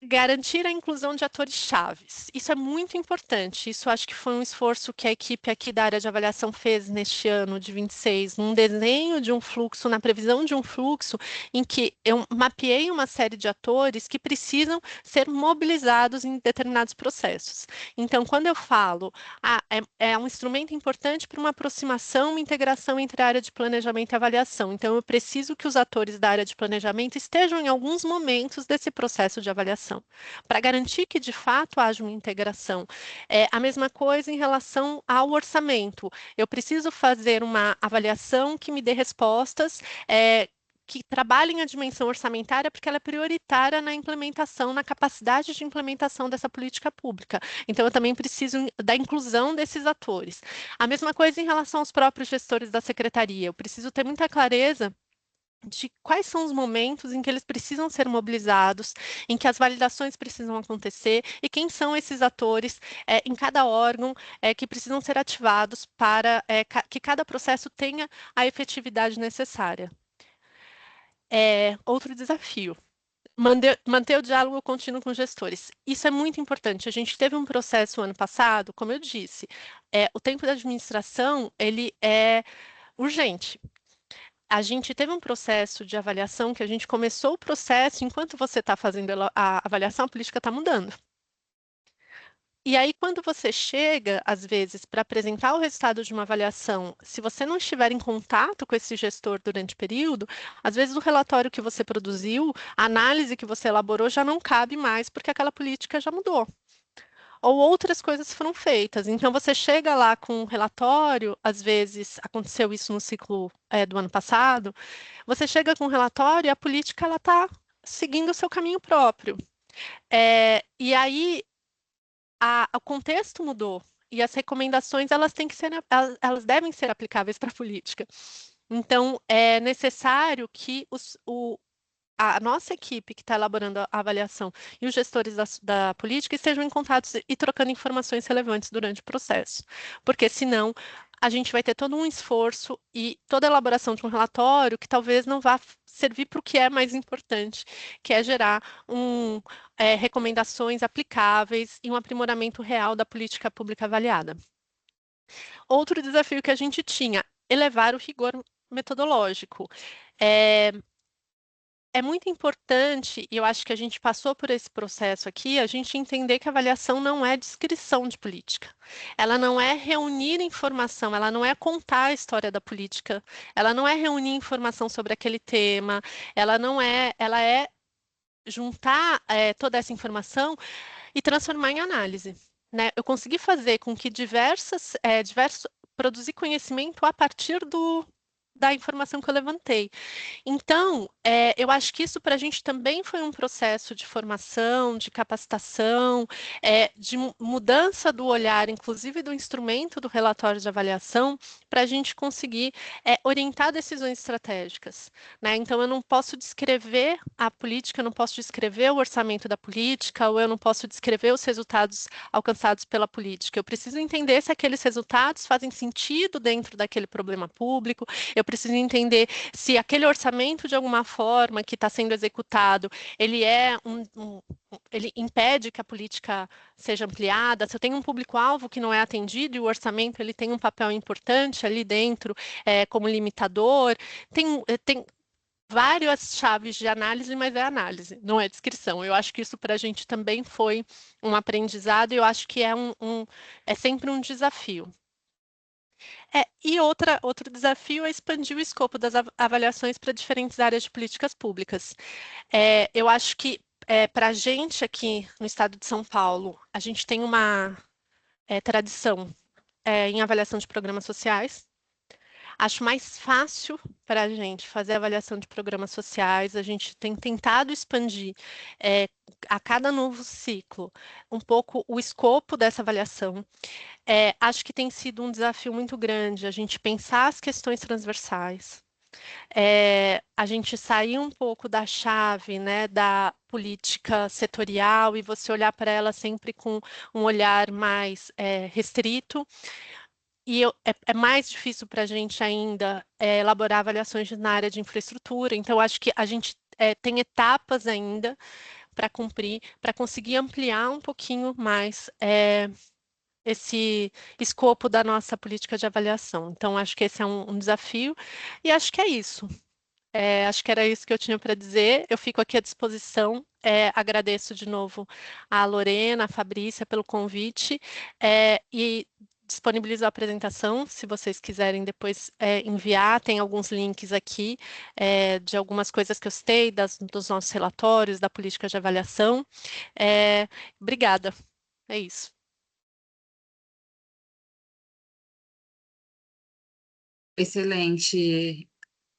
Garantir a inclusão de atores chaves. Isso é muito importante. Isso acho que foi um esforço que a equipe aqui da área de avaliação fez neste ano de 26, num desenho de um fluxo, na previsão de um fluxo, em que eu mapeei uma série de atores que precisam ser mobilizados em determinados processos. Então, quando eu falo, é um instrumento importante para uma aproximação, uma integração entre a área de planejamento e avaliação. Então, eu preciso que os atores da área de planejamento estejam em alguns momentos desse processo de avaliação, para garantir que, de fato, haja uma integração. A mesma coisa em relação ao orçamento. Eu preciso fazer uma avaliação que me dê respostas, que trabalhem a dimensão orçamentária, porque ela é prioritária na implementação, na capacidade de implementação dessa política pública. Então, eu também preciso da inclusão desses atores. A mesma coisa em relação aos próprios gestores da secretaria. Eu preciso ter muita clareza de quais são os momentos em que eles precisam ser mobilizados, em que as validações precisam acontecer e quem são esses atores em cada órgão que precisam ser ativados para que cada processo tenha a efetividade necessária. Outro desafio. Manter o diálogo contínuo com gestores. Isso é muito importante. A gente teve um processo ano passado, como eu disse, o tempo da administração ele é urgente. A gente teve um processo de avaliação que a gente começou o processo, enquanto você está fazendo a avaliação, a política está mudando. E aí, quando você chega, às vezes, para apresentar o resultado de uma avaliação, se você não estiver em contato com esse gestor durante o período, às vezes o relatório que você produziu, a análise que você elaborou já não cabe mais, porque aquela política já mudou. Ou outras coisas foram feitas. Então, você chega lá com um relatório, às vezes, aconteceu isso no ciclo do ano passado, você chega com um relatório e a política está seguindo o seu caminho próprio. E aí, o contexto mudou e as recomendações elas devem ser aplicáveis para a política. Então, é necessário que a nossa equipe que está elaborando a avaliação e os gestores da política estejam em contato e trocando informações relevantes durante o processo, porque senão a gente vai ter todo um esforço e toda a elaboração de um relatório que talvez não vá servir para o que é mais importante, que é gerar recomendações aplicáveis e um aprimoramento real da política pública avaliada. Outro desafio que a gente tinha, elevar o rigor metodológico. É muito importante, e eu acho que a gente passou por esse processo aqui, a gente entender que a avaliação não é descrição de política. Ela não é reunir informação, ela não é contar a história da política, ela não é reunir informação sobre aquele tema, ela é juntar toda essa informação e transformar em análise. Né? Eu consegui fazer com que produzir conhecimento a partir da informação que eu levantei. Então, eu acho que isso para a gente também foi um processo de formação, de capacitação, de mudança do olhar, inclusive do instrumento do relatório de avaliação, para a gente conseguir orientar decisões estratégicas. Né? Então, eu não posso descrever a política, eu não posso descrever o orçamento da política, ou eu não posso descrever os resultados alcançados pela política. Eu preciso entender se aqueles resultados fazem sentido dentro daquele problema público, eu preciso entender se aquele orçamento, de alguma forma, que está sendo executado, ele ele impede que a política seja ampliada, se eu tenho um público-alvo que não é atendido e o orçamento ele tem um papel importante ali dentro como limitador, tem várias chaves de análise, mas é análise, não é descrição. Eu acho que isso para a gente também foi um aprendizado e eu acho que é sempre um desafio. E outro desafio é expandir o escopo das avaliações para diferentes áreas de políticas públicas. Eu acho que, para a gente aqui no estado de São Paulo, a gente tem uma tradição em avaliação de programas sociais. Acho mais fácil para a gente fazer avaliação de programas sociais. A gente tem tentado expandir a cada novo ciclo um pouco o escopo dessa avaliação. Acho que tem sido um desafio muito grande a gente pensar as questões transversais, a gente sair um pouco da chave, né, da política setorial e você olhar para ela sempre com um olhar mais restrito. E é mais difícil para a gente ainda elaborar avaliações na área de infraestrutura, então acho que a gente tem etapas ainda para cumprir, para conseguir ampliar um pouquinho mais esse escopo da nossa política de avaliação. Então, acho que esse é um desafio, e acho que é isso. Acho que era isso que eu tinha para dizer. Eu fico aqui à disposição. Agradeço de novo a Lorena, a Fabrícia pelo convite e disponibilizo a apresentação, se vocês quiserem depois enviar. Tem alguns links aqui de algumas coisas que eu citei, dos nossos relatórios, da política de avaliação. Obrigada. É isso. Excelente,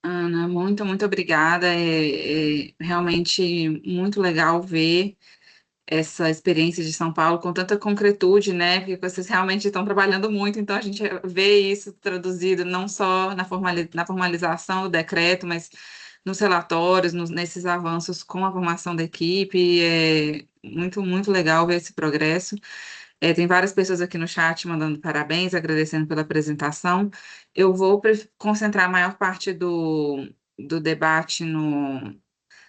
Ana, muito obrigada. É realmente muito legal ver essa experiência de São Paulo com tanta concretude, né? Porque vocês realmente estão trabalhando muito, então a gente vê isso traduzido não só na formalização do decreto, mas nos relatórios, nesses avanços com a formação da equipe. É muito legal ver esse progresso. Tem várias pessoas aqui no chat mandando parabéns, agradecendo pela apresentação. Eu vou concentrar a maior parte do debate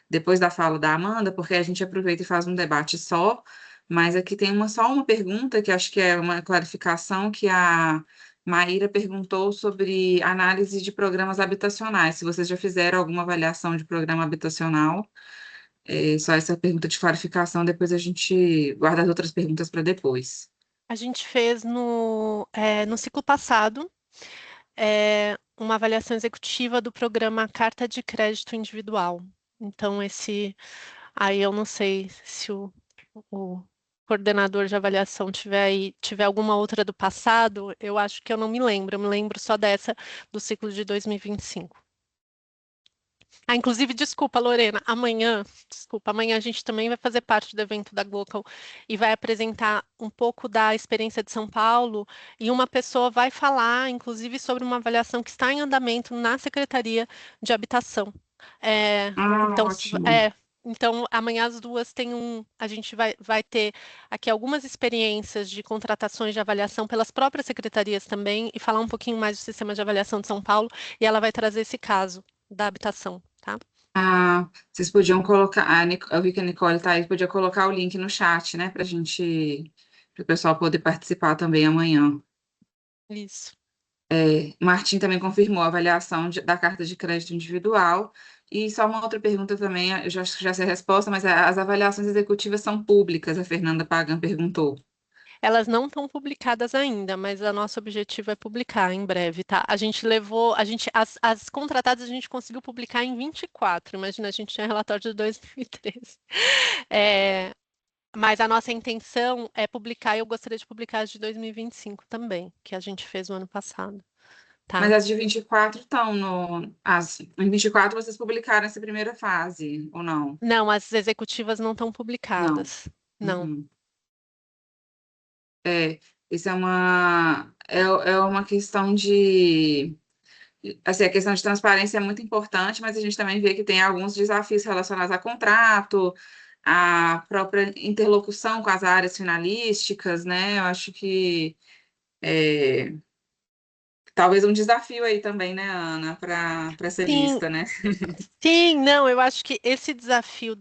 depois da fala da Amanda, porque a gente aproveita e faz um debate só, mas aqui tem só uma pergunta, que acho que é uma clarificação, que a Maíra perguntou sobre análise de programas habitacionais, se vocês já fizeram alguma avaliação de programa habitacional. Só essa pergunta de clarificação, depois a gente guarda as outras perguntas para depois. A gente fez no ciclo passado uma avaliação executiva do programa Carta de Crédito Individual. Então, aí eu não sei se o coordenador de avaliação tiver alguma outra do passado, eu acho que eu não me lembro, eu me lembro só dessa do ciclo de 2025. Inclusive, desculpa, Lorena, amanhã a gente também vai fazer parte do evento da Glocal e vai apresentar um pouco da experiência de São Paulo e uma pessoa vai falar, inclusive, sobre uma avaliação que está em andamento na Secretaria de Habitação. Então, Ótimo. então, amanhã às 2 a gente vai ter aqui algumas experiências de contratações de avaliação pelas próprias secretarias também e falar um pouquinho mais do sistema de avaliação de São Paulo e ela vai trazer esse caso da habitação, tá? Vocês podiam colocar, eu vi que a Nicole tá aí, podia colocar o link no chat, né, para o pessoal poder participar também amanhã. Isso. Martim também confirmou a avaliação da carta de crédito individual. E só uma outra pergunta também, eu já sei a resposta, mas as avaliações executivas são públicas, a Fernanda Pagan perguntou. Elas não estão publicadas ainda, mas o nosso objetivo é publicar em breve, tá? As contratadas a gente conseguiu publicar em 24, imagina, a gente tinha relatório de 2013. Mas a nossa intenção é publicar, e eu gostaria de publicar as de 2025 também, que a gente fez no ano passado, Mas tá? as de 24 estão em 24 vocês publicaram essa primeira fase, ou não? Não, as executivas não estão Não. publicadas, não. Uhum. Isso é uma questão de. Assim, a questão de transparência é muito importante, mas a gente também vê que tem alguns desafios relacionados a contrato, a própria interlocução com as áreas finalísticas, né? Eu acho que é, talvez um desafio aí também, né, Ana, para ser Sim, vista, né? sim, não, eu acho que esse desafio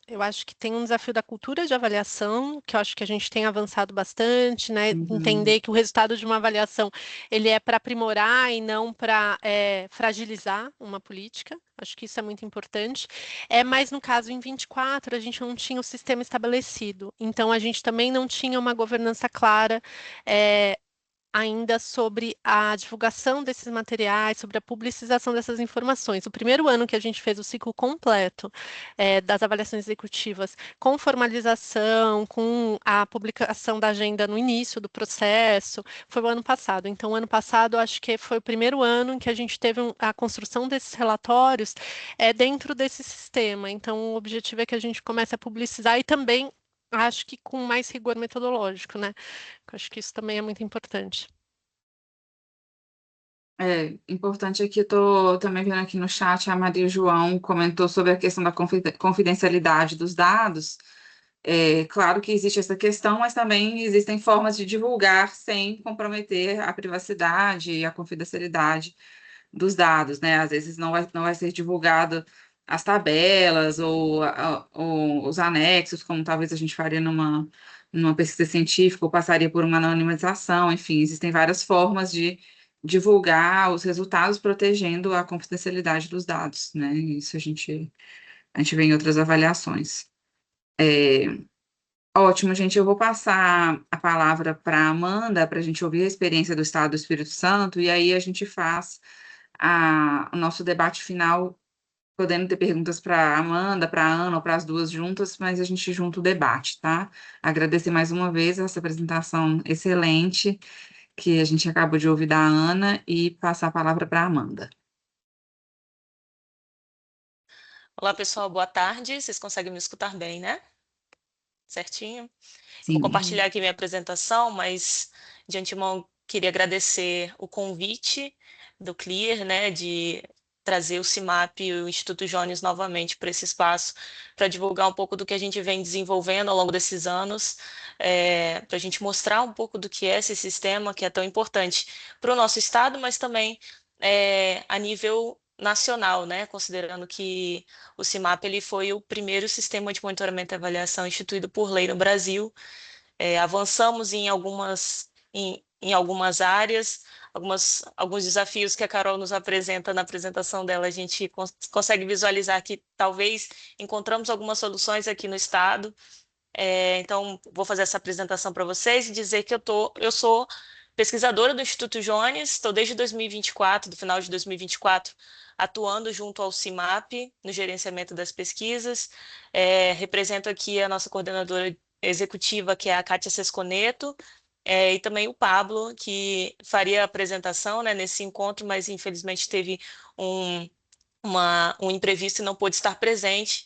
eu acho que tem um desafio da cultura de avaliação, que eu acho que a gente tem avançado bastante, né? Uhum. Entender que o resultado de uma avaliação ele é para aprimorar e não para fragilizar uma política. Acho que isso é muito importante. Mas no caso, em 24, a gente não tinha o sistema estabelecido. Então, a gente também não tinha uma governança clara. Ainda sobre a divulgação desses materiais, sobre a publicização dessas informações. O primeiro ano que a gente fez o ciclo completo das avaliações executivas, com formalização, com a publicação da agenda no início do processo, foi o ano passado. Então, o ano passado, acho que foi o primeiro ano em que a gente teve a construção desses relatórios dentro desse sistema. Então, o objetivo é que a gente comece a publicizar e também acho que com mais rigor metodológico, né? Eu acho que isso também é muito importante. Importante aqui, estou também vendo aqui no chat, a Maria João comentou sobre a questão da confidencialidade dos dados. Claro que existe essa questão, mas também existem formas de divulgar sem comprometer a privacidade e a confidencialidade dos dados, né? Às vezes não vai ser divulgado as tabelas ou os anexos, como talvez a gente faria numa pesquisa científica, ou passaria por uma anonimização, enfim, existem várias formas de divulgar os resultados protegendo a confidencialidade dos dados, né? Isso a gente vê em outras avaliações. Ótimo, gente. Eu vou passar a palavra para a Amanda para a gente ouvir a experiência do Estado do Espírito Santo, e aí a gente faz o nosso debate final, podendo ter perguntas para a Amanda, para a Ana ou para as duas juntas, mas a gente junta o debate, tá? Agradecer mais uma vez essa apresentação excelente que a gente acabou de ouvir da Ana e passar a palavra para a Amanda. Olá, pessoal, boa tarde. Vocês conseguem me escutar bem, né? Certinho? Vou Sim. compartilhar aqui minha apresentação, mas de antemão queria agradecer o convite do CLIR, né, de trazer o CIMAP e o Instituto Jones novamente para esse espaço, para divulgar um pouco do que a gente vem desenvolvendo ao longo desses anos, para a gente mostrar um pouco do que é esse sistema que é tão importante para o nosso estado, mas também a nível nacional, né, considerando que o CIMAP ele foi o primeiro sistema de monitoramento e avaliação instituído por lei no Brasil. Avançamos em algumas áreas, alguns desafios que a Carol nos apresenta na apresentação dela, a gente consegue visualizar que talvez encontramos algumas soluções aqui no Estado. Então, vou fazer essa apresentação para vocês e dizer que eu sou pesquisadora do Instituto Jones, estou desde 2024, do final de 2024, atuando junto ao CIMAP, no gerenciamento das pesquisas. Represento aqui a nossa coordenadora executiva, que é a Kátia Sesconeto, e também o Pablo, que faria a apresentação, né, nesse encontro, mas infelizmente teve um, um imprevisto e não pôde estar presente,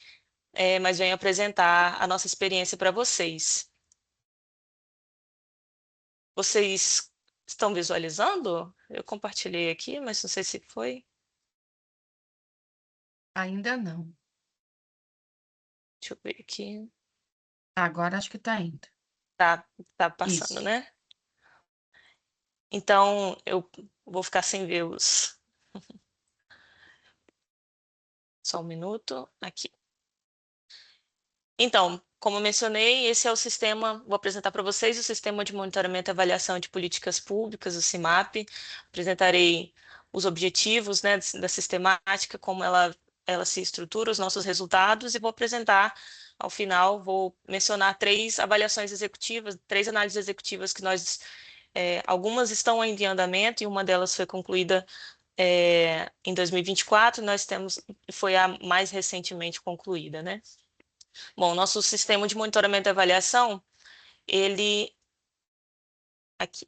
mas venho apresentar a nossa experiência para vocês. Vocês estão visualizando? Eu compartilhei aqui, mas não sei se foi. Ainda não. Deixa eu ver aqui. Agora acho que está indo. Tá passando, Isso. né? Então, eu vou ficar sem ver Só um minuto. Aqui. Então, como eu mencionei, esse é o sistema, vou apresentar para vocês o Sistema de Monitoramento e Avaliação de Políticas Públicas, o CIMAP. Apresentarei os objetivos, né, da sistemática, como ela se estrutura, os nossos resultados, e vou apresentar, ao final, vou mencionar três avaliações executivas, três análises executivas que nós, algumas estão ainda em andamento, e uma delas foi concluída em 2024, foi a mais recentemente concluída, né? Bom, nosso sistema de monitoramento e avaliação, ele aqui,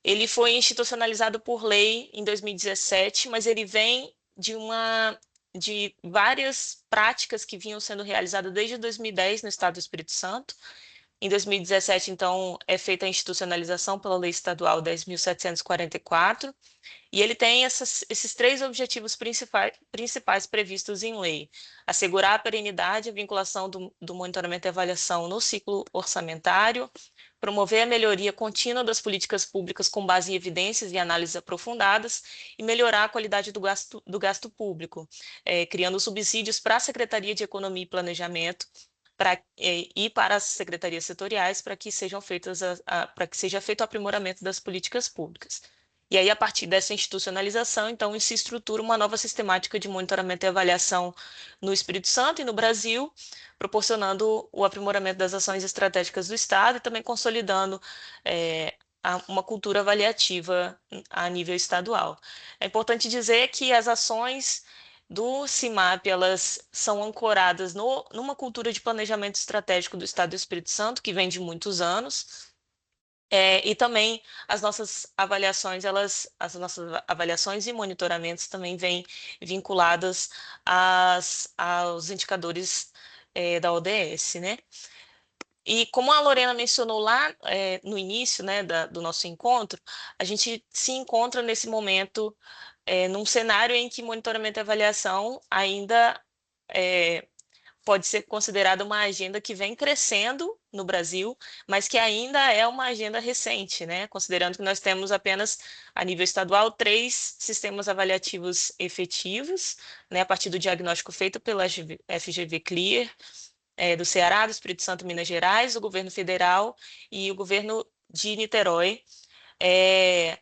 ele foi institucionalizado por lei em 2017, mas ele vem de várias práticas que vinham sendo realizadas desde 2010 no Estado do Espírito Santo. Em 2017, então, é feita a institucionalização pela Lei Estadual 10.744, e ele tem esses três objetivos principais previstos em lei: assegurar a perenidade e a vinculação do monitoramento e avaliação no ciclo orçamentário, promover a melhoria contínua das políticas públicas com base em evidências e análises aprofundadas e melhorar a qualidade do gasto público, criando subsídios para a Secretaria de Economia e Planejamento e para as secretarias setoriais para que seja feito o aprimoramento das políticas públicas. E aí, a partir dessa institucionalização, então, se estrutura uma nova sistemática de monitoramento e avaliação no Espírito Santo e no Brasil, proporcionando o aprimoramento das ações estratégicas do Estado e também consolidando uma cultura avaliativa a nível estadual. É importante dizer que as ações do CIMAP, elas são ancoradas numa cultura de planejamento estratégico do Estado do Espírito Santo, que vem de muitos anos, e também as nossas avaliações, e monitoramentos também vêm vinculadas aos indicadores da ODS, né? E como a Lorena mencionou lá no início, né, do nosso encontro, a gente se encontra nesse momento num cenário em que monitoramento e avaliação ainda pode ser considerada uma agenda que vem crescendo no Brasil, mas que ainda é uma agenda recente, né? Considerando que nós temos apenas, a nível estadual, 3 sistemas avaliativos efetivos, né, a partir do diagnóstico feito pela FGV Clear, do Ceará, do Espírito Santo e Minas Gerais, o governo federal e o governo de Niterói,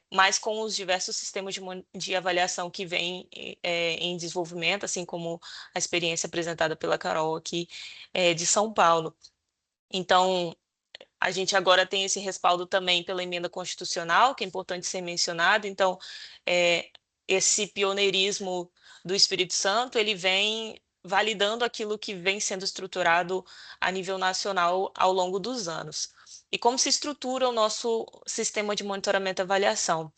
mas com os diversos sistemas de avaliação que vêm em desenvolvimento, assim como a experiência apresentada pela Carol aqui de São Paulo. Então, a gente agora tem esse respaldo também pela emenda constitucional, que é importante ser mencionado. Então, esse pioneirismo do Espírito Santo, ele vem validando aquilo que vem sendo estruturado a nível nacional ao longo dos anos. E como se estrutura o nosso sistema de monitoramento e avaliação?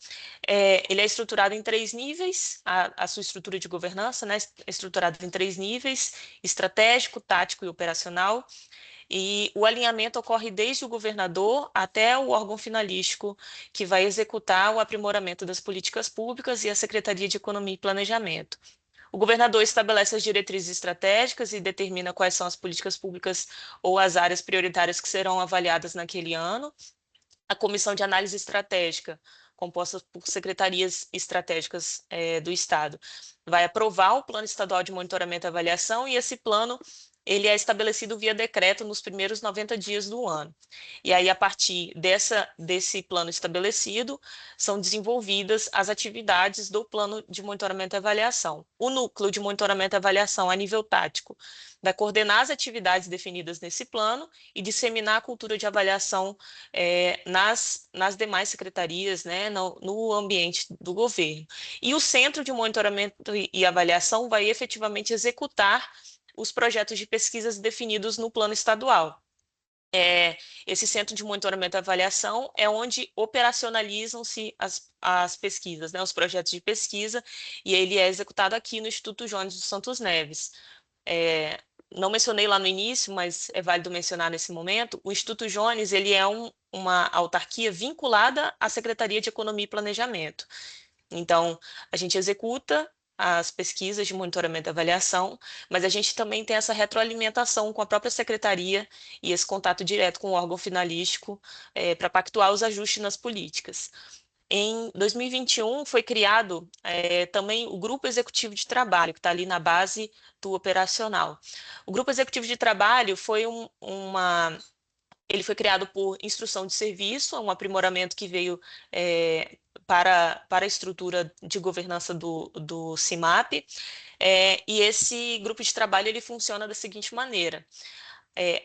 Ele é estruturado em 3 níveis, a sua estrutura de governança, né, é estruturada em 3 níveis, estratégico, tático e operacional. E o alinhamento ocorre desde o governador até o órgão finalístico, que vai executar o aprimoramento das políticas públicas, e a Secretaria de Economia e Planejamento. O governador estabelece as diretrizes estratégicas e determina quais são as políticas públicas ou as áreas prioritárias que serão avaliadas naquele ano. A Comissão de Análise Estratégica, composta por secretarias estratégicas do Estado, vai aprovar o Plano Estadual de Monitoramento e Avaliação, e esse plano ele é estabelecido via decreto nos primeiros 90 dias do ano. E aí, a partir desse plano estabelecido, são desenvolvidas as atividades do Plano de Monitoramento e Avaliação. O Núcleo de Monitoramento e Avaliação a nível tático vai coordenar as atividades definidas nesse plano e disseminar a cultura de avaliação nas demais secretarias, né, no ambiente do governo. E o Centro de Monitoramento e Avaliação vai efetivamente executar os projetos de pesquisas definidos no plano estadual. Esse Centro de Monitoramento e Avaliação é onde operacionalizam-se as pesquisas, né, os projetos de pesquisa, e ele é executado aqui no Instituto Jones dos Santos Neves. Não mencionei lá no início, mas é válido mencionar nesse momento, o Instituto Jones ele é uma autarquia vinculada à Secretaria de Economia e Planejamento. Então, a gente executa as pesquisas de monitoramento e avaliação, mas a gente também tem essa retroalimentação com a própria secretaria e esse contato direto com o órgão finalístico para pactuar os ajustes nas políticas. Em 2021, foi criado também o Grupo Executivo de Trabalho, que está ali na base do operacional. O Grupo Executivo de Trabalho foi ele foi criado por instrução de serviço, um aprimoramento que veio para a estrutura de governança do CIMAP, e esse grupo de trabalho ele funciona da seguinte maneira.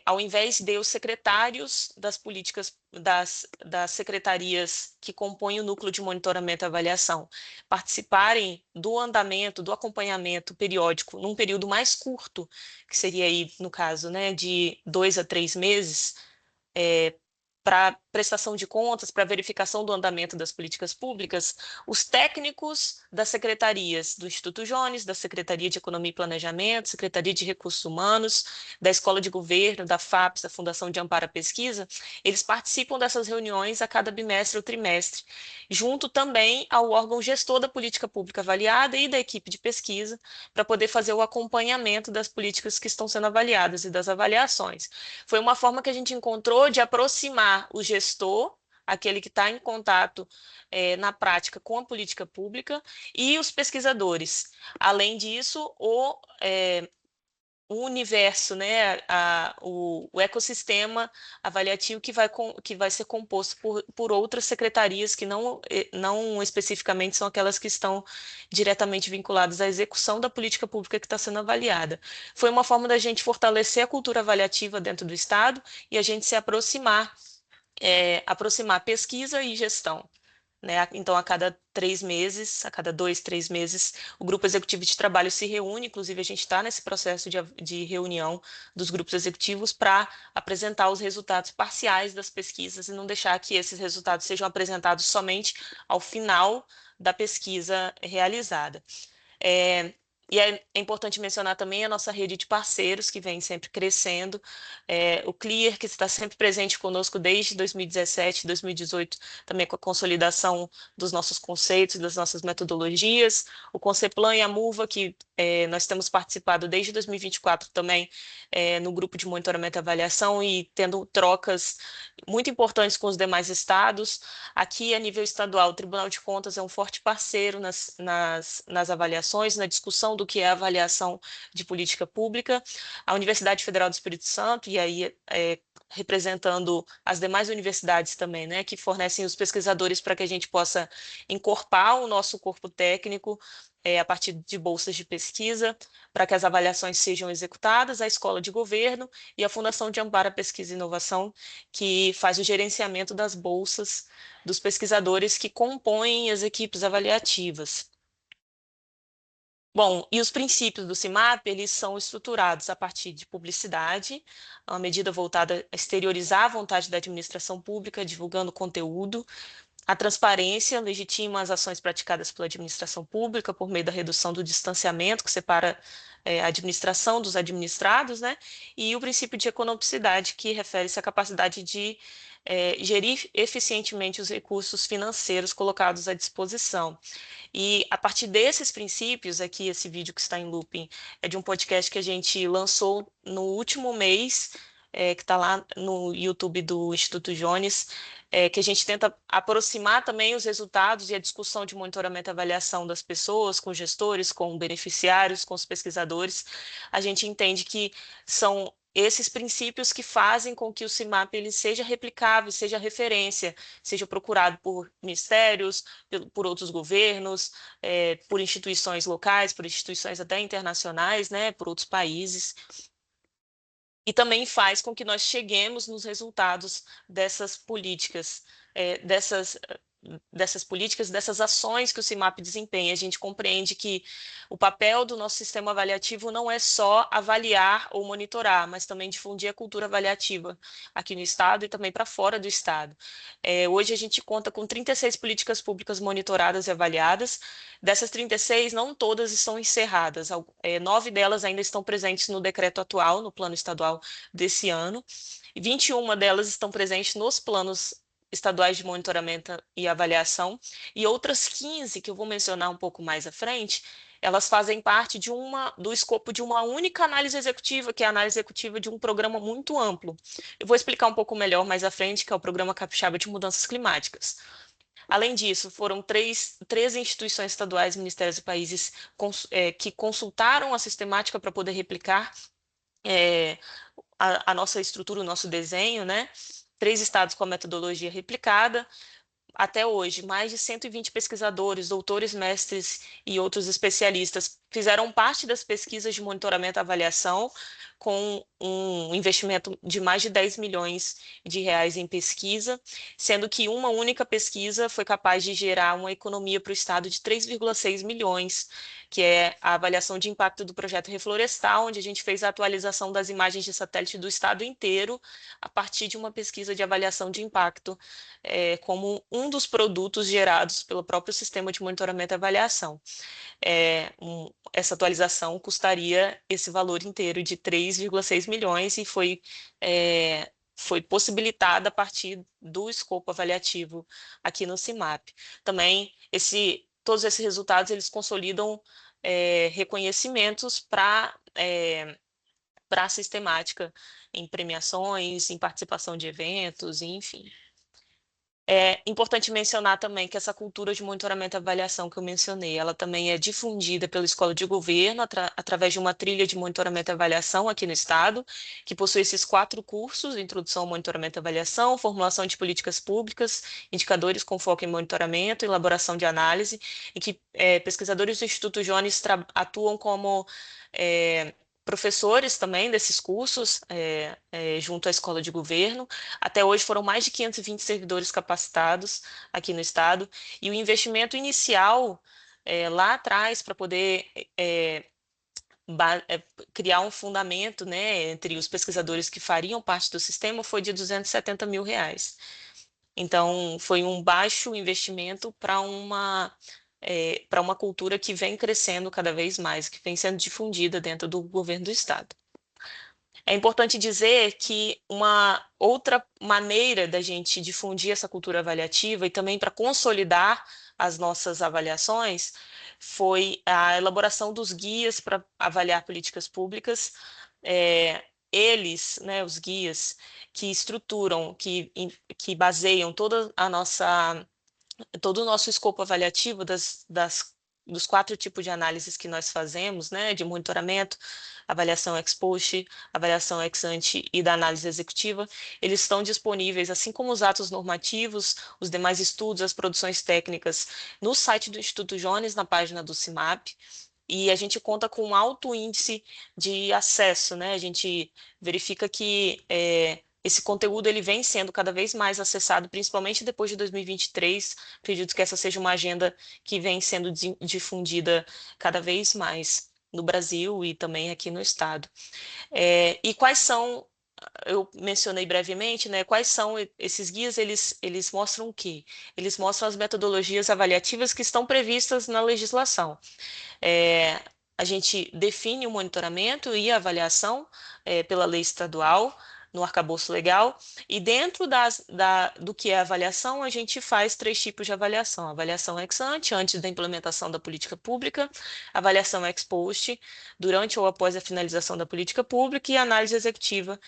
Ao invés de os secretários das políticas das secretarias que compõem o núcleo de monitoramento e avaliação participarem do andamento, do acompanhamento periódico num período mais curto, que seria aí, no caso, né, de 2 a 3 meses, para prestação de contas, para verificação do andamento das políticas públicas, os técnicos das secretarias do Instituto Jones, da Secretaria de Economia e Planejamento, Secretaria de Recursos Humanos, da Escola de Governo, da FAPES, da Fundação de Amparo à Pesquisa, eles participam dessas reuniões a cada bimestre ou trimestre, junto também ao órgão gestor da política pública avaliada e da equipe de pesquisa, para poder fazer o acompanhamento das políticas que estão sendo avaliadas e das avaliações. Foi uma forma que a gente encontrou de aproximar o gestor, aquele que está em contato na prática com a política pública, e os pesquisadores. Além disso, o universo, né, o ecossistema avaliativo que vai ser composto por outras secretarias que não especificamente são aquelas que estão diretamente vinculadas à execução da política pública que está sendo avaliada. Foi uma forma da gente fortalecer a cultura avaliativa dentro do Estado e a gente se aproximar pesquisa e gestão. Né? Então, a cada 3 meses, a cada 2, 3 meses, o grupo executivo de trabalho se reúne, inclusive a gente está nesse processo de reunião dos grupos executivos para apresentar os resultados parciais das pesquisas e não deixar que esses resultados sejam apresentados somente ao final da pesquisa realizada. E é importante mencionar também a nossa rede de parceiros, que vem sempre crescendo, o CLIR, que está sempre presente conosco desde 2017, 2018, também com a consolidação dos nossos conceitos, das nossas metodologias, o Conceplan e a MUVA, que nós temos participado desde 2024 também no grupo de monitoramento e avaliação e tendo trocas muito importantes com os demais estados. Aqui, a nível estadual, o Tribunal de Contas é um forte parceiro nas avaliações, na discussão do que é avaliação de política pública. A Universidade Federal do Espírito Santo, e aí representando as demais universidades também, né, que fornecem os pesquisadores para que a gente possa encorpar o nosso corpo técnico a partir de bolsas de pesquisa, para que as avaliações sejam executadas, a Escola de Governo e a Fundação de Amparo à Pesquisa e Inovação, que faz o gerenciamento das bolsas dos pesquisadores que compõem as equipes avaliativas. Bom, e os princípios do CIMAP, eles são estruturados a partir de publicidade, uma medida voltada a exteriorizar a vontade da administração pública, divulgando conteúdo. A transparência legitima as ações praticadas pela administração pública por meio da redução do distanciamento que separa a administração dos administrados, né? E o princípio de economicidade, que refere-se à capacidade de gerir eficientemente os recursos financeiros colocados à disposição. E a partir desses princípios, aqui esse vídeo que está em looping é de um podcast que a gente lançou no último mês, que está lá no YouTube do Instituto Jones, que a gente tenta aproximar também os resultados e a discussão de monitoramento e avaliação das pessoas, com gestores, com beneficiários, com os pesquisadores. A gente entende que são esses princípios que fazem com que o CIMAP ele seja replicável, seja referência, seja procurado por ministérios, por outros governos, por instituições locais, por instituições até internacionais, né, por outros países. E também faz com que nós cheguemos nos resultados dessas políticas, dessas ações que o CIMAP desempenha. A gente compreende que o papel do nosso sistema avaliativo não é só avaliar ou monitorar, mas também difundir a cultura avaliativa aqui no Estado e também para fora do Estado. Hoje a gente conta com 36 políticas públicas monitoradas e avaliadas. Dessas 36, não todas estão encerradas. 9 delas ainda estão presentes no decreto atual, no plano estadual desse ano. E 21 delas estão presentes nos planos estaduais de monitoramento e avaliação, e outras 15, que eu vou mencionar um pouco mais à frente, elas fazem parte do escopo de uma única análise executiva, que é a análise executiva de um programa muito amplo. Eu vou explicar um pouco melhor mais à frente, que é o Programa Capixaba de Mudanças Climáticas. Além disso, foram três instituições estaduais, ministérios e países que consultaram a sistemática para poder replicar a nossa estrutura, o nosso desenho, né? 3 estados com a metodologia replicada. Até hoje, mais de 120 pesquisadores, doutores, mestres e outros especialistas fizeram parte das pesquisas de monitoramento e avaliação, com um investimento de mais de 10 milhões de reais em pesquisa, sendo que uma única pesquisa foi capaz de gerar uma economia para o Estado de 3,6 milhões, que é a avaliação de impacto do projeto Reflorestal, onde a gente fez a atualização das imagens de satélite do Estado inteiro, a partir de uma pesquisa de avaliação de impacto, como um dos produtos gerados pelo próprio sistema de monitoramento e avaliação. Essa atualização custaria esse valor inteiro de 3,6 milhões e foi possibilitada a partir do escopo avaliativo aqui no CIMAP. Também, todos esses resultados, eles consolidam reconhecimentos para a sistemática em premiações, em participação de eventos, enfim. É importante mencionar também que essa cultura de monitoramento e avaliação que eu mencionei, ela também é difundida pela Escola de Governo através de uma trilha de monitoramento e avaliação aqui no Estado, que possui esses 4 cursos: Introdução ao Monitoramento e Avaliação, Formulação de Políticas Públicas, Indicadores com foco em monitoramento, Elaboração de Análise, em que pesquisadores do Instituto Jones atuam como professores também desses cursos, junto à Escola de Governo. Até hoje foram mais de 520 servidores capacitados aqui no Estado, e o investimento inicial lá atrás para poder criar um fundamento, né, entre os pesquisadores que fariam parte do sistema foi de R$270 mil. Então, foi um baixo investimento para para uma cultura que vem crescendo cada vez mais, que vem sendo difundida dentro do governo do Estado. É importante dizer que uma outra maneira da gente difundir essa cultura avaliativa e também para consolidar as nossas avaliações foi a elaboração dos guias para avaliar políticas públicas. Eles, né, os guias, que estruturam, que baseiam todo o nosso escopo avaliativo dos 4 tipos de análises que nós fazemos, né, de monitoramento, avaliação ex post, avaliação ex ante e da análise executiva, eles estão disponíveis, assim como os atos normativos, os demais estudos, as produções técnicas, no site do Instituto Jones, na página do CIMAP, e a gente conta com um alto índice de acesso, né? A gente verifica que esse conteúdo ele vem sendo cada vez mais acessado, principalmente depois de 2023. Acredito que essa seja uma agenda que vem sendo difundida cada vez mais no Brasil e também aqui no Estado. E quais são, eu mencionei brevemente, né, quais são esses guias, eles mostram o quê? Eles mostram as metodologias avaliativas que estão previstas na legislação. A gente define o monitoramento e a avaliação pela lei estadual, no arcabouço legal, e dentro do que é avaliação, a gente faz 3 tipos de avaliação. Avaliação ex ante, antes da implementação da política pública, avaliação ex post, durante ou após a finalização da política pública, e análise executiva,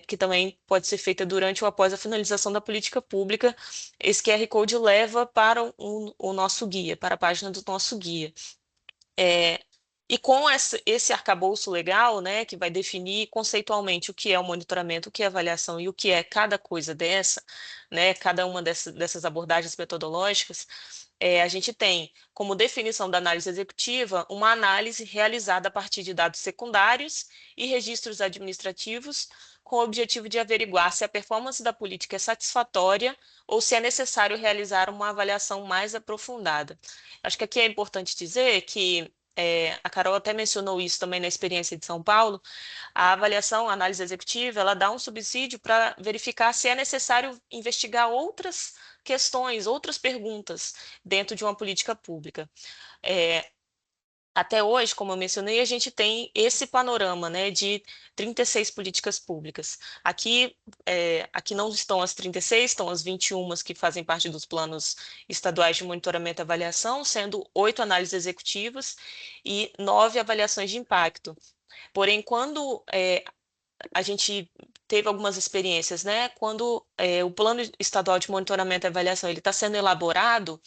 que também pode ser feita durante ou após a finalização da política pública. Esse QR Code leva para o nosso guia, para a página do nosso guia. E com esse arcabouço legal, né, que vai definir conceitualmente o que é o monitoramento, o que é avaliação e o que é cada coisa dessa, né, cada uma dessas abordagens metodológicas, a gente tem como definição da análise executiva uma análise realizada a partir de dados secundários e registros administrativos, com o objetivo de averiguar se a performance da política é satisfatória ou se é necessário realizar uma avaliação mais aprofundada. Acho que aqui é importante dizer que a Carol até mencionou isso também na experiência de São Paulo, a avaliação, a análise executiva, ela dá um subsídio para verificar se é necessário investigar outras questões, outras perguntas dentro de uma política pública. Até hoje, como eu mencionei, a gente tem esse panorama, né, de 36 políticas públicas. Aqui não estão as 36, estão as 21 que fazem parte dos planos estaduais de monitoramento e avaliação, sendo 8 análises executivas e 9 avaliações de impacto. Porém, quando a gente teve algumas experiências, né, quando o plano estadual de monitoramento e avaliação ele está sendo elaborado,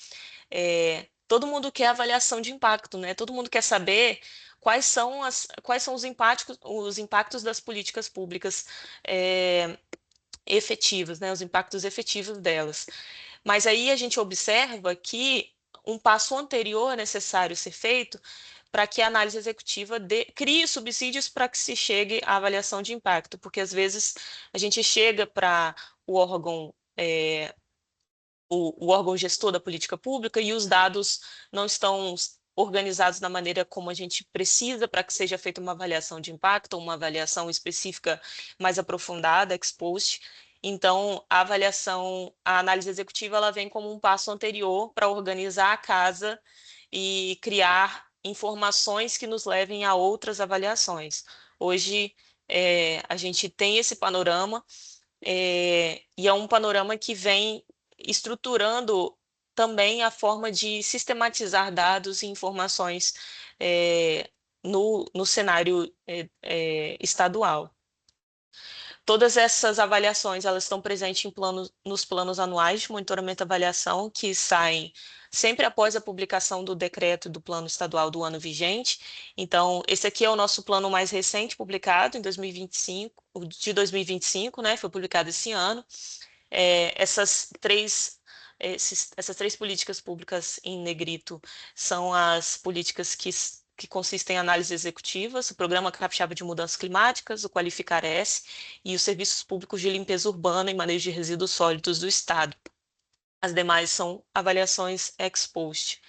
todo mundo quer avaliação de impacto, né? Todo mundo quer saber quais são os impactos das políticas públicas efetivas, né? Os impactos efetivos delas. Mas aí a gente observa que um passo anterior é necessário ser feito para que a análise executiva crie subsídios para que se chegue à avaliação de impacto, porque às vezes a gente chega para o órgão o órgão gestor da política pública e os dados não estão organizados da maneira como a gente precisa para que seja feita uma avaliação de impacto, uma avaliação específica mais aprofundada, ex post. Então, a análise executiva, ela vem como um passo anterior para organizar a casa e criar informações que nos levem a outras avaliações. Hoje, a gente tem esse panorama, e é um panorama que vem estruturando também a forma de sistematizar dados e informações no cenário estadual. Todas essas avaliações elas estão presentes nos planos anuais de monitoramento e avaliação, que saem sempre após a publicação do decreto do plano estadual do ano vigente. Então, esse aqui é o nosso plano mais recente, publicado em 2025, de 2025, né? Foi publicado esse ano. Essas três políticas públicas em negrito são as políticas que consistem em análises executivas, o Programa Capixaba de Mudanças Climáticas, o Qualificar-S e os Serviços Públicos de Limpeza Urbana e Manejo de Resíduos Sólidos do Estado. As demais são avaliações ex post.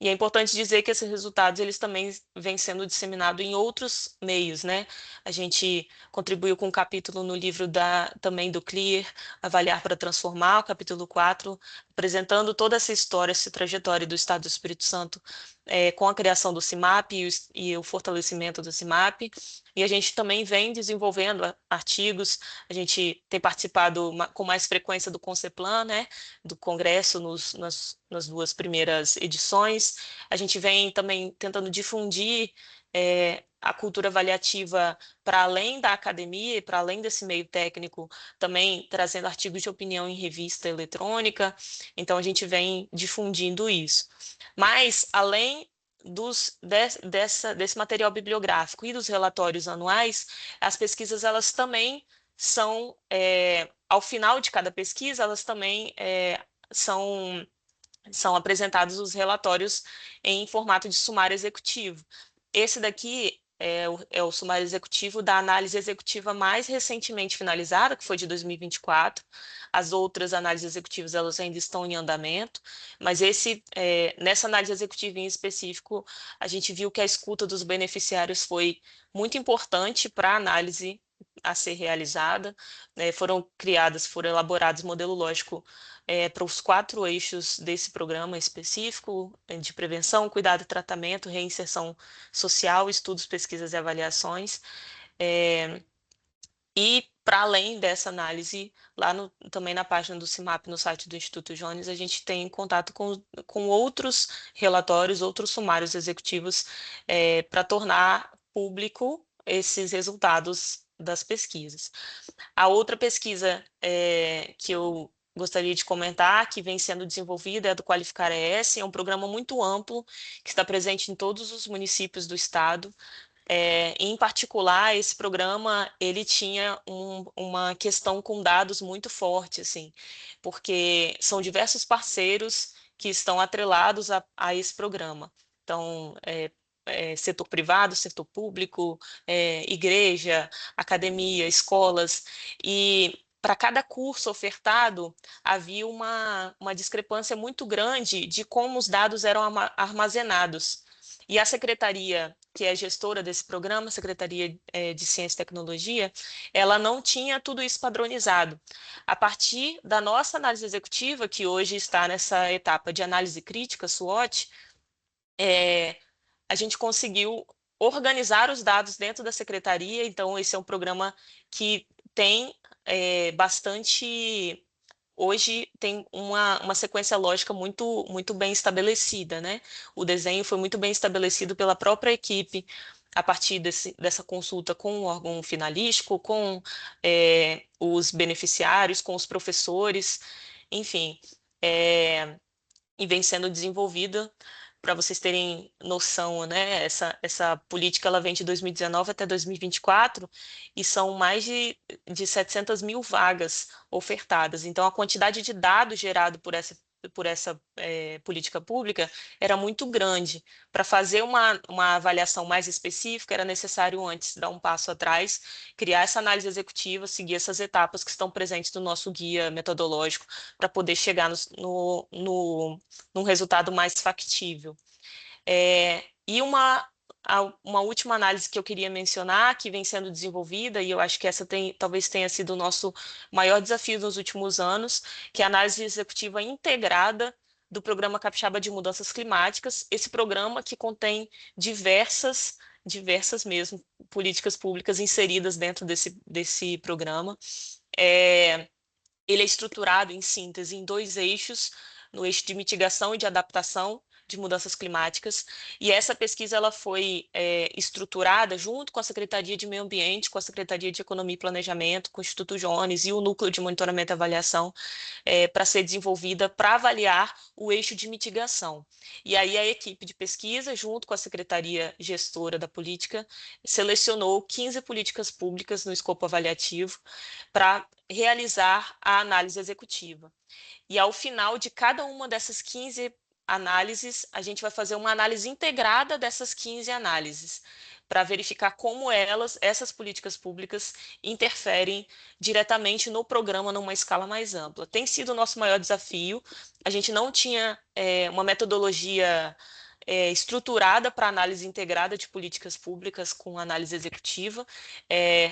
E é importante dizer que esses resultados eles também vêm sendo disseminados em outros meios, né? A gente contribuiu com um capítulo no livro também do CLEAR, Avaliar para Transformar, o capítulo 4, apresentando toda essa história, essa trajetória do Estado do Espírito Santo, com a criação do CIMAP e o fortalecimento do CIMAP. E a gente também vem desenvolvendo artigos, a gente tem participado com mais frequência do Conceplan, né, do Congresso nas duas primeiras edições. A gente vem também tentando difundir a cultura avaliativa para além da academia e para além desse meio técnico, também trazendo artigos de opinião em revista eletrônica. Então, a gente vem difundindo isso. Mas, além desse material bibliográfico e dos relatórios anuais, as pesquisas elas também são, ao final de cada pesquisa, elas também são apresentados os relatórios em formato de sumário executivo. Esse daqui é o sumário executivo da análise executiva mais recentemente finalizada, que foi de 2024. As outras análises executivas elas ainda estão em andamento, mas nessa análise executiva em específico, a gente viu que a escuta dos beneficiários foi muito importante para a análise a ser realizada. Foram elaborados modelo lógico para os 4 eixos desse programa específico de prevenção, cuidado e tratamento, reinserção social, estudos, pesquisas e avaliações. E, para além dessa análise, também na página do CIMAP, no site do Instituto Jones, a gente tem contato com outros relatórios, outros sumários executivos, para tornar público esses resultados das pesquisas. A outra pesquisa que eu gostaria de comentar, que vem sendo desenvolvida, é a do Qualificar ES, é um programa muito amplo, que está presente em todos os municípios do estado. Em particular, esse programa ele tinha uma questão com dados muito forte, assim, porque são diversos parceiros que estão atrelados a esse programa. Então, setor privado, setor público, igreja, academia, escolas, e para cada curso ofertado havia uma discrepância muito grande de como os dados eram armazenados. E a secretaria, que é gestora desse programa, a Secretaria de Ciência e Tecnologia, ela não tinha tudo isso padronizado. A partir da nossa análise executiva, que hoje está nessa etapa de análise crítica, SWOT, a gente conseguiu organizar os dados dentro da secretaria. Então, esse é um programa que tem bastante... Hoje tem uma sequência lógica muito, muito bem estabelecida, né? O desenho foi muito bem estabelecido pela própria equipe, a partir dessa consulta com o órgão finalístico, com os beneficiários, com os professores, enfim, e vem sendo desenvolvida. Para vocês terem noção, né, essa política ela vem de 2019 até 2024 e são mais de 700 mil vagas ofertadas. Então, a quantidade de dados gerado por essa política pública era muito grande. Para fazer uma avaliação mais específica, era necessário antes dar um passo atrás, criar essa análise executiva, seguir essas etapas que estão presentes no nosso guia metodológico, para poder chegar num resultado mais factível. E uma última análise que eu queria mencionar, que vem sendo desenvolvida, e eu acho que essa talvez tenha sido o nosso maior desafio nos últimos anos, que é a análise executiva integrada do Programa Capixaba de Mudanças Climáticas, esse programa que contém diversas mesmo políticas públicas inseridas dentro desse programa. Ele é estruturado, em síntese, em 2 eixos, no eixo de mitigação e de adaptação de mudanças climáticas, e essa pesquisa ela foi estruturada junto com a Secretaria de Meio Ambiente, com a Secretaria de Economia e Planejamento, com o Instituto Jones e o Núcleo de Monitoramento e Avaliação, para ser desenvolvida para avaliar o eixo de mitigação. E aí a equipe de pesquisa, junto com a Secretaria Gestora da Política, selecionou 15 políticas públicas no escopo avaliativo para realizar a análise executiva. E ao final de cada uma dessas 15 análises, a gente vai fazer uma análise integrada dessas 15 análises, para verificar como essas políticas públicas, interferem diretamente no programa numa escala mais ampla. Tem sido o nosso maior desafio. A gente não tinha uma metodologia estruturada para análise integrada de políticas públicas com análise executiva.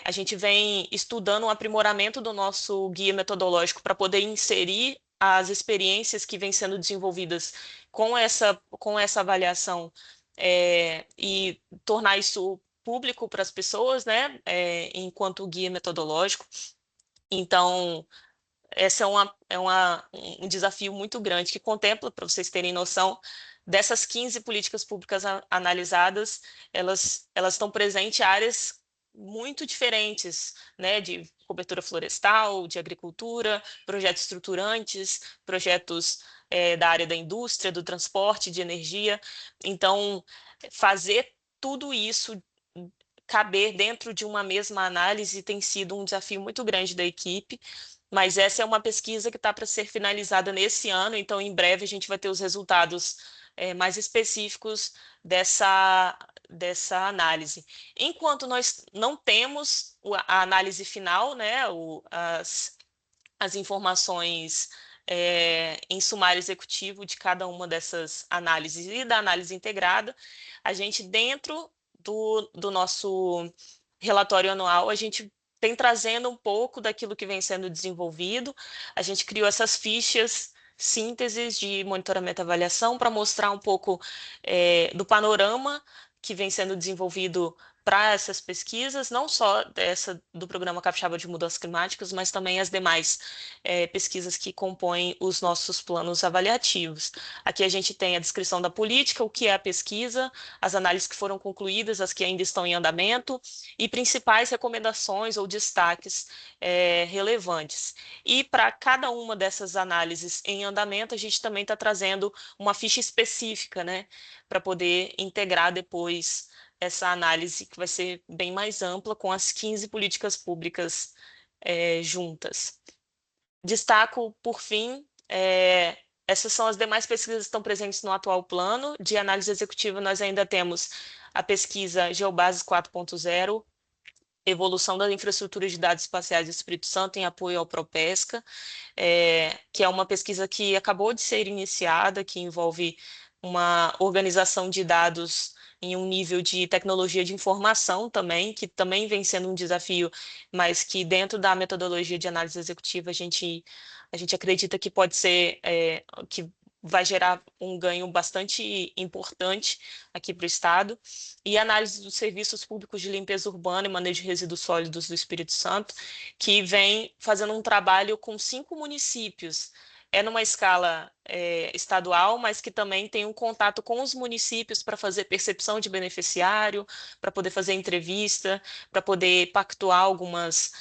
A gente vem estudando um aprimoramento do nosso guia metodológico para poder inserir as experiências que vêm sendo desenvolvidas com essa avaliação e tornar isso público para as pessoas, né, enquanto guia metodológico. Então, essa um desafio muito grande que contempla, para vocês terem noção, dessas 15 políticas públicas analisadas, elas estão presentes em áreas muito diferentes, né, de cobertura florestal, de agricultura, projetos estruturantes, projetos da área da indústria, do transporte, de energia. Então, fazer tudo isso caber dentro de uma mesma análise tem sido um desafio muito grande da equipe, mas essa é uma pesquisa que está para ser finalizada nesse ano, então em breve a gente vai ter os resultados mais específicos dessa análise. Enquanto nós não temos a análise final, né, as informações em sumário executivo de cada uma dessas análises e da análise integrada, a gente, dentro do nosso relatório anual, a gente tem trazendo um pouco daquilo que vem sendo desenvolvido. A gente criou essas fichas sínteses de monitoramento e avaliação para mostrar um pouco do panorama que vem sendo desenvolvido para essas pesquisas, não só essa do Programa Capixaba de Mudanças Climáticas, mas também as demais pesquisas que compõem os nossos planos avaliativos. Aqui a gente tem a descrição da política, o que é a pesquisa, as análises que foram concluídas, as que ainda estão em andamento, e principais recomendações ou destaques relevantes. E para cada uma dessas análises em andamento, a gente também está trazendo uma ficha específica, né, para poder integrar depois essa análise que vai ser bem mais ampla, com as 15 políticas públicas juntas. Destaco, por fim, essas são as demais pesquisas que estão presentes no atual plano. De análise executiva, nós ainda temos a pesquisa Geobases 4.0, evolução da infraestrutura de dados espaciais do Espírito Santo em apoio ao Propesca, que é uma pesquisa que acabou de ser iniciada, que envolve uma organização de dados em um nível de tecnologia de informação também, que também vem sendo um desafio, mas que dentro da metodologia de análise executiva a gente acredita que pode ser, que vai gerar um ganho bastante importante aqui para o Estado. E análise dos serviços públicos de limpeza urbana e manejo de resíduos sólidos do Espírito Santo, que vem fazendo um trabalho com 5 municípios, numa escala estadual, mas que também tem um contato com os municípios para fazer percepção de beneficiário, para poder fazer entrevista, para poder pactuar algumas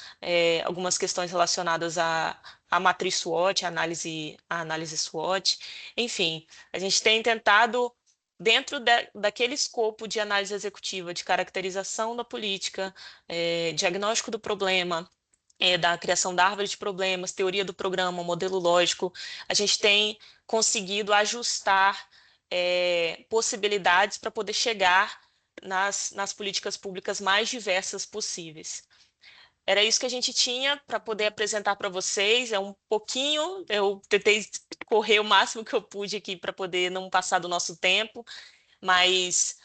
questões relacionadas à matriz SWOT, à análise SWOT. Enfim, a gente tem tentado, dentro daquele escopo de análise executiva, de caracterização da política, diagnóstico do problema, da criação da árvore de problemas, teoria do programa, modelo lógico, a gente tem conseguido ajustar possibilidades para poder chegar nas políticas públicas mais diversas possíveis. Era isso que a gente tinha para poder apresentar para vocês. É um pouquinho, eu tentei correr o máximo que eu pude aqui para poder não passar do nosso tempo, mas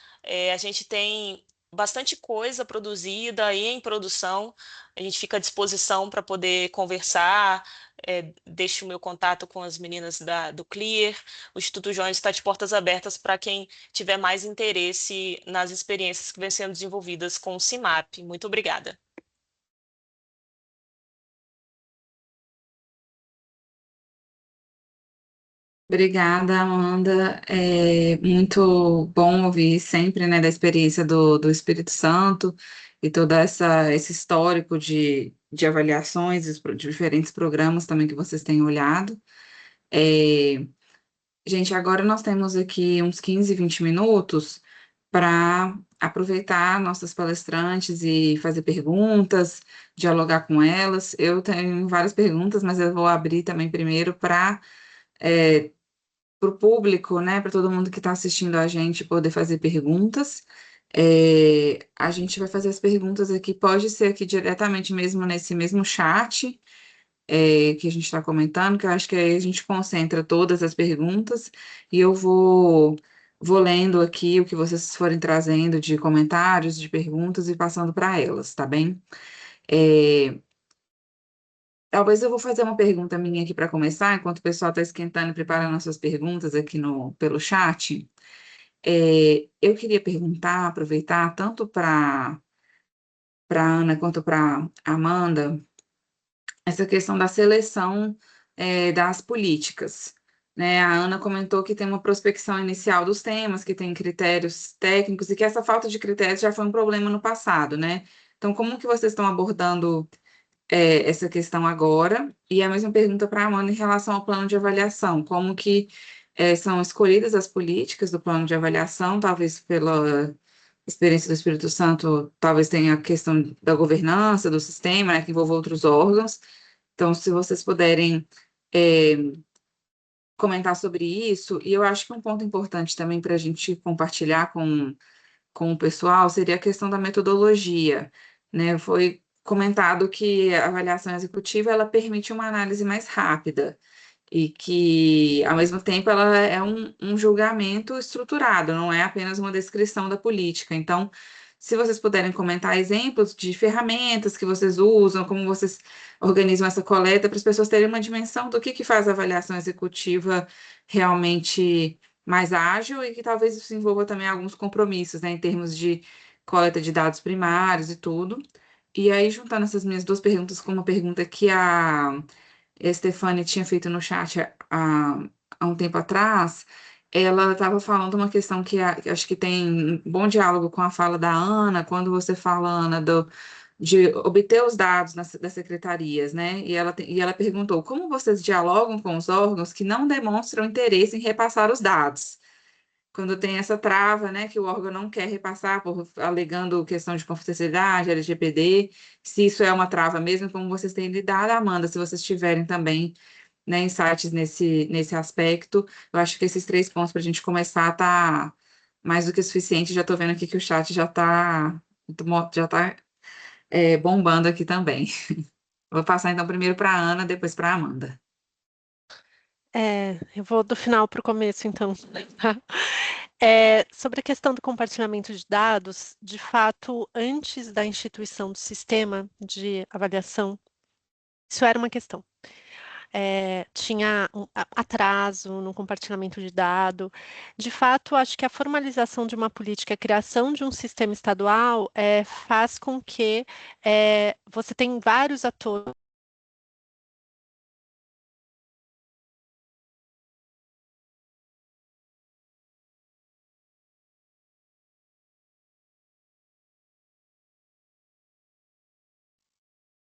a gente tem bastante coisa produzida e em produção. A gente fica à disposição para poder conversar. Deixo o meu contato com as meninas do CLEAR. O Instituto Jones está de portas abertas para quem tiver mais interesse nas experiências que vêm sendo desenvolvidas com o CIMAP. Muito obrigada. Obrigada, Amanda. É muito bom ouvir sempre, né, da experiência do Espírito Santo e todo esse histórico de avaliações de diferentes programas também que vocês têm olhado. Gente, agora nós temos aqui uns 15, 20 minutos para aproveitar nossas palestrantes e fazer perguntas, dialogar com elas. Eu tenho várias perguntas, mas eu vou abrir também primeiro para o público, né, para todo mundo que está assistindo a gente poder fazer perguntas. A gente vai fazer as perguntas aqui, pode ser aqui diretamente mesmo nesse mesmo chat que a gente está comentando, que eu acho que aí a gente concentra todas as perguntas e eu vou lendo aqui o que vocês forem trazendo de comentários, de perguntas e passando para elas, tá bem? talvez eu vou fazer uma pergunta minha aqui para começar, enquanto o pessoal está esquentando e preparando as suas perguntas aqui pelo chat. Eu queria perguntar, aproveitar, tanto para Ana quanto para Amanda, essa questão da seleção das políticas. Né? A Ana comentou que tem uma prospecção inicial dos temas, que tem critérios técnicos e que essa falta de critérios já foi um problema no passado, né? Então, como que vocês estão abordando essa questão agora? E a mesma pergunta para a Amanda em relação ao plano de avaliação. Como que são escolhidas as políticas do plano de avaliação, talvez pela experiência do Espírito Santo, talvez tenha a questão da governança, do sistema, né, que envolve outros órgãos. Então, se vocês puderem é, comentar sobre isso, e eu acho que um ponto importante também para a gente compartilhar com o pessoal seria a questão da metodologia, né? Foi comentado que a avaliação executiva ela permite uma análise mais rápida e que, ao mesmo tempo, ela é um julgamento estruturado, não é apenas uma descrição da política. Então, se vocês puderem comentar exemplos de ferramentas que vocês usam, como vocês organizam essa coleta, para as pessoas terem uma dimensão do que faz a avaliação executiva realmente mais ágil e que talvez isso envolva também alguns compromissos, né, em termos de coleta de dados primários e tudo. E aí, juntando essas minhas duas perguntas com uma pergunta que a Stefania tinha feito no chat há um tempo atrás, ela estava falando uma questão que acho que tem um bom diálogo com a fala da Ana, quando você fala, Ana, de obter os dados das secretarias, né? E ela perguntou como vocês dialogam com os órgãos que não demonstram interesse em repassar os dados? Quando tem essa trava, né, que o órgão não quer repassar, alegando questão de confidencialidade, LGPD, se isso é uma trava mesmo, como vocês têm lidado, Amanda, se vocês tiverem também, né, insights nesse aspecto, eu acho que esses três pontos para a gente começar tá mais do que suficiente, já estou vendo aqui que o chat já tá bombando aqui também. Vou passar então primeiro para a Ana, depois para a Amanda. Eu vou do final para o começo, então. Tá? Sobre a questão do compartilhamento de dados, de fato, antes da instituição do sistema de avaliação, isso era uma questão. Tinha um atraso no compartilhamento de dado. De fato, acho que a formalização de uma política, a criação de um sistema estadual, faz com que você tenha vários atores.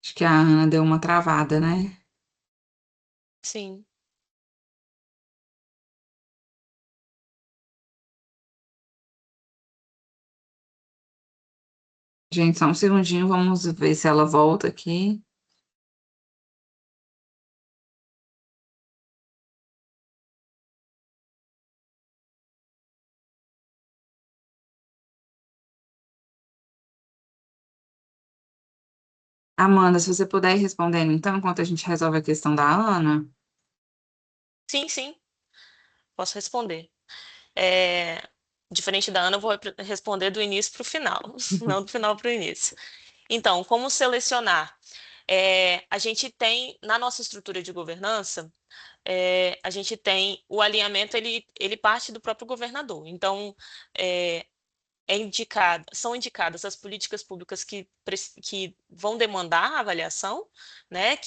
Acho que a Ana deu uma travada, né? Sim. Gente, só um segundinho, vamos ver se ela volta aqui. Amanda, se você puder ir respondendo, então, enquanto a gente resolve a questão da Ana. Sim, sim, posso responder. É, Diferente da Ana, eu vou responder do início para o final, não do final para o início. Então, como selecionar? A gente tem, na nossa estrutura de governança, a gente tem o alinhamento, ele parte do próprio governador. Então, são indicadas as políticas públicas que vão demandar a avaliação, né,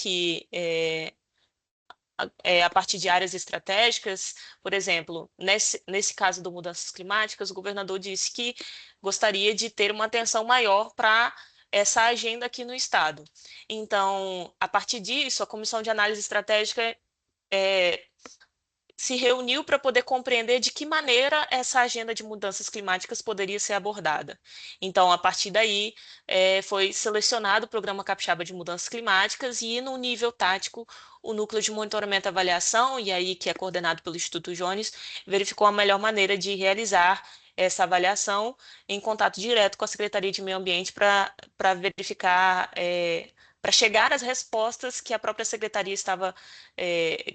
a partir de áreas estratégicas. Por exemplo, nesse caso do mudanças climáticas, o governador disse que gostaria de ter uma atenção maior para essa agenda aqui no estado. Então, a partir disso, a Comissão de Análise Estratégica se reuniu para poder compreender de que maneira essa agenda de mudanças climáticas poderia ser abordada. Então, a partir daí, foi selecionado o Programa Capixaba de Mudanças Climáticas e, no nível tático, o Núcleo de Monitoramento e Avaliação, e aí que é coordenado pelo Instituto Jones, verificou a melhor maneira de realizar essa avaliação em contato direto com a Secretaria de Meio Ambiente para verificar para chegar às respostas que a própria secretaria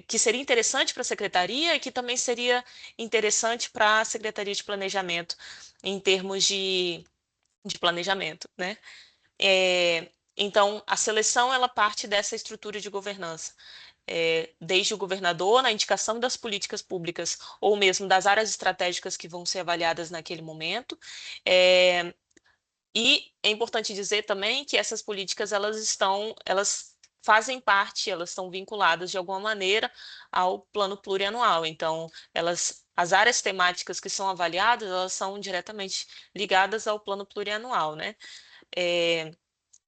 que seria interessante para a secretaria e que também seria interessante para a Secretaria de Planejamento, em termos de planejamento, né? Então, a seleção, ela parte dessa estrutura de governança. Desde o governador, na indicação das políticas públicas, ou mesmo das áreas estratégicas que vão ser avaliadas naquele momento. E é importante dizer também que essas políticas, elas fazem parte, elas estão vinculadas de alguma maneira ao plano plurianual. Então, as áreas temáticas que são avaliadas, elas são diretamente ligadas ao plano plurianual, né?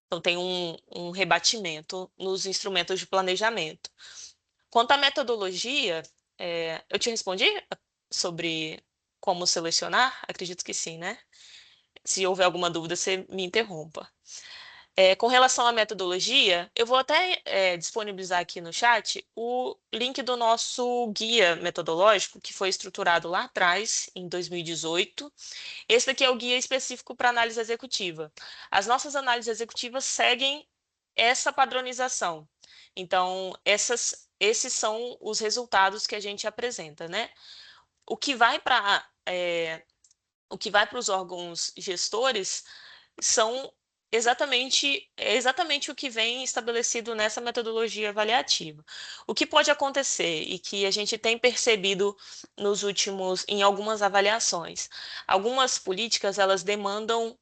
Então, tem um rebatimento nos instrumentos de planejamento. Quanto à metodologia, eu te respondi sobre como selecionar? Acredito que sim, né? Se houver alguma dúvida, você me interrompa. Com relação à metodologia, eu vou até disponibilizar aqui no chat o link do nosso guia metodológico, que foi estruturado lá atrás, em 2018. Esse daqui é o guia específico para análise executiva. As nossas análises executivas seguem essa padronização. Então, esses são os resultados que a gente apresenta, né? O que vai para os órgãos gestores é exatamente o que vem estabelecido nessa metodologia avaliativa. O que pode acontecer e que a gente tem percebido em algumas avaliações, algumas políticas elas demandam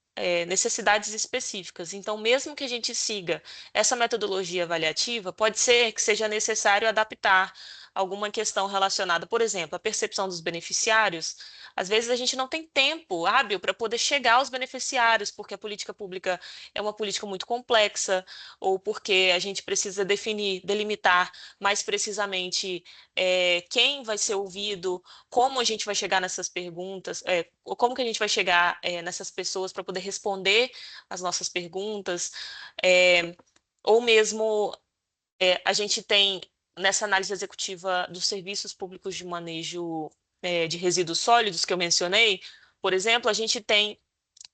necessidades específicas. Então, mesmo que a gente siga essa metodologia avaliativa, pode ser que seja necessário adaptar alguma questão relacionada, por exemplo, à percepção dos beneficiários. Às vezes a gente não tem tempo hábil para poder chegar aos beneficiários, porque a política pública é uma política muito complexa, ou porque a gente precisa delimitar mais precisamente quem vai ser ouvido, como a gente vai chegar nessas perguntas, como que a gente vai chegar nessas pessoas para poder responder as nossas perguntas, ou mesmo a gente tem, nessa análise executiva dos serviços públicos de manejo de resíduos sólidos que eu mencionei, por exemplo, a gente tem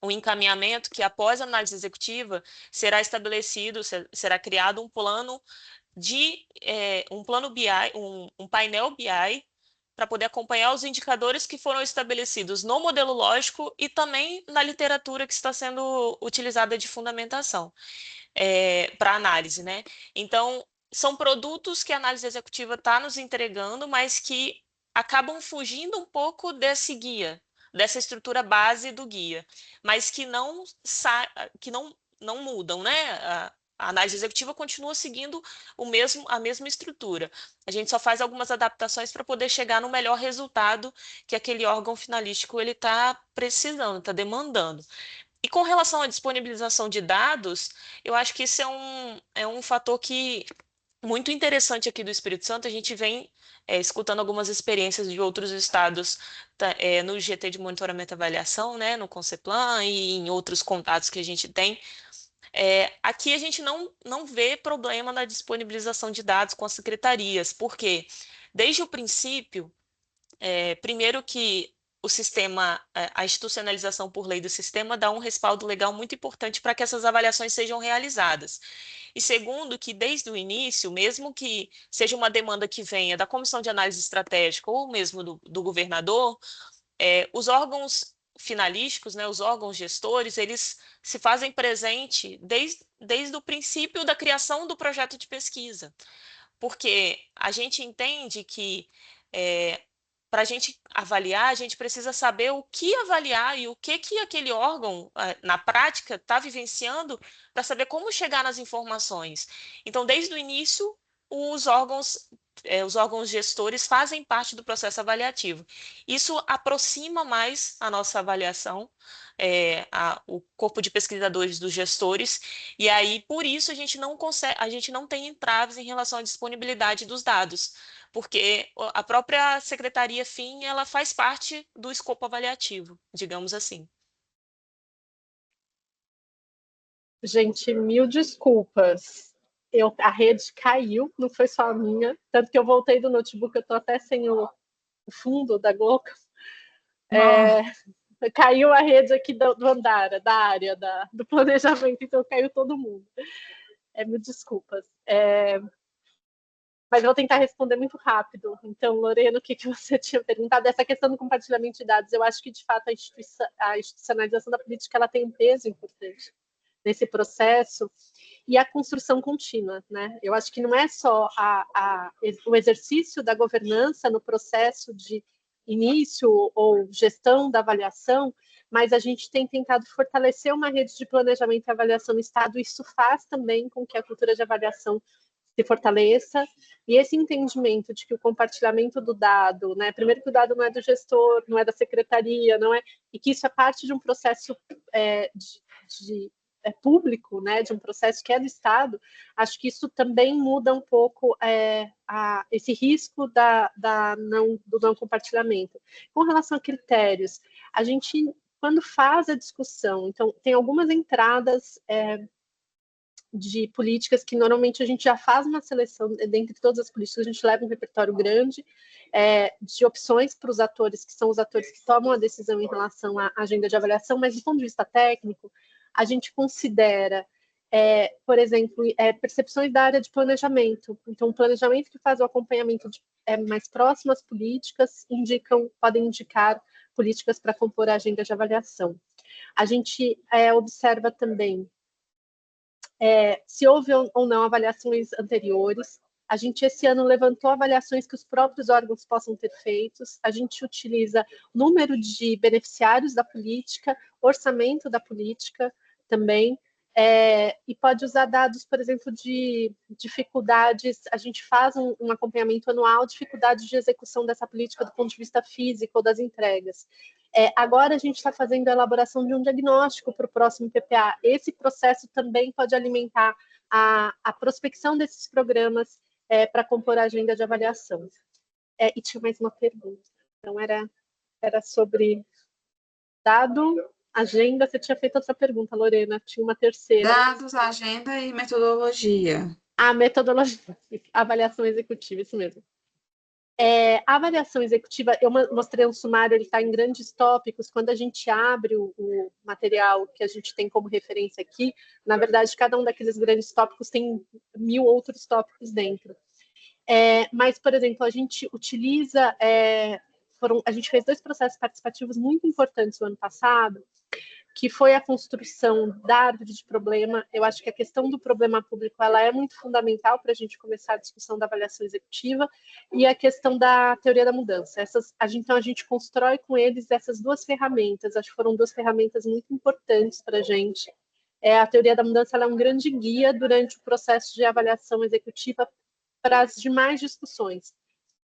um encaminhamento que, após a análise executiva, será estabelecido, será criado um plano BI, um painel BI, para poder acompanhar os indicadores que foram estabelecidos no modelo lógico e também na literatura que está sendo utilizada de fundamentação para análise, né? Então, são produtos que a análise executiva está nos entregando, mas que acabam fugindo um pouco desse guia, dessa estrutura base do guia, mas que não mudam, né? A análise executiva continua seguindo a mesma estrutura. A gente só faz algumas adaptações para poder chegar no melhor resultado que aquele órgão finalístico ele está precisando, está demandando. E com relação à disponibilização de dados, eu acho que isso é um fator que muito interessante aqui do Espírito Santo. A gente vem escutando algumas experiências de outros estados no GT de monitoramento e avaliação, né, no Conceplan e em outros contatos que a gente tem. Aqui a gente não vê problema na disponibilização de dados com as secretarias, porque desde o princípio, primeiro que o sistema, a institucionalização por lei do sistema dá um respaldo legal muito importante para que essas avaliações sejam realizadas. E segundo, que desde o início, mesmo que seja uma demanda que venha da Comissão de Análise Estratégica ou mesmo do governador, os órgãos finalísticos, né, os órgãos gestores, eles se fazem presente desde o princípio da criação do projeto de pesquisa. Porque a gente entende que para a gente avaliar, a gente precisa saber o que avaliar e o que aquele órgão, na prática, está vivenciando para saber como chegar nas informações. Então, desde o início, os órgãos gestores fazem parte do processo avaliativo. Isso aproxima mais a nossa avaliação, o corpo de pesquisadores dos gestores, e aí, por isso, a gente não tem entraves em relação à disponibilidade dos dados, porque a própria secretaria FIM, ela faz parte do escopo avaliativo, digamos assim. Gente, mil desculpas. A rede caiu, não foi só a minha, tanto que eu voltei do notebook, eu estou até sem o fundo da Globo. Caiu a rede aqui do andar, da área do planejamento, então caiu todo mundo. Mil desculpas. Mas vou tentar responder muito rápido. Então, Lorena, o que você tinha perguntado? Essa questão do compartilhamento de dados, eu acho que, de fato, a institucionalização da política ela tem um peso importante. nesse processo, e a construção contínua, né? Eu acho que não é só o exercício da governança no processo de início ou gestão da avaliação, mas a gente tem tentado fortalecer uma rede de planejamento e avaliação no Estado, e isso faz também com que a cultura de avaliação se fortaleça, e esse entendimento de que o compartilhamento do dado, né, primeiro que o dado não é do gestor, não é da secretaria, não é, e que isso é parte de um processo público, né, de um processo que é do Estado, acho que isso também muda um pouco esse risco do não compartilhamento. Com relação a critérios, a gente, quando faz a discussão, então, tem algumas entradas de políticas que normalmente a gente já faz uma seleção, dentre todas as políticas, a gente leva um repertório grande de opções para os atores, que são os atores que tomam a decisão em relação à agenda de avaliação, mas do ponto de vista técnico, a gente considera, por exemplo, percepções da área de planejamento. Então, o planejamento que faz o acompanhamento mais próximo às políticas podem indicar políticas para compor a agenda de avaliação. A gente observa também se houve ou não avaliações anteriores. A gente, esse ano, levantou avaliações que os próprios órgãos possam ter feitos. A gente utiliza número de beneficiários da política, orçamento da política também, e pode usar dados, por exemplo, de dificuldades. A gente faz um acompanhamento anual de dificuldades de execução dessa política do ponto de vista físico ou das entregas. Agora a gente está fazendo a elaboração de um diagnóstico para o próximo PPA. Esse processo também pode alimentar a prospecção desses programas para compor a agenda de avaliação. E tinha mais uma pergunta. Então, era sobre dado, agenda. Você tinha feito outra pergunta, Lorena. Tinha uma terceira. Dados, agenda e metodologia. A metodologia, avaliação executiva, isso mesmo. A avaliação executiva, eu mostrei um sumário, ele está em grandes tópicos. Quando a gente abre o material que a gente tem como referência aqui, na verdade, cada um daqueles grandes tópicos tem 1000 outros tópicos dentro. Mas, por exemplo, a gente utiliza... a gente fez 2 processos participativos muito importantes no ano passado, que foi a construção da árvore de problema. Eu acho que a questão do problema público ela é muito fundamental para a gente começar a discussão da avaliação executiva, e a questão da teoria da mudança. Então, a gente constrói com eles essas 2 ferramentas. Acho que foram 2 ferramentas muito importantes para a gente. A teoria da mudança ela é um grande guia durante o processo de avaliação executiva para as demais discussões.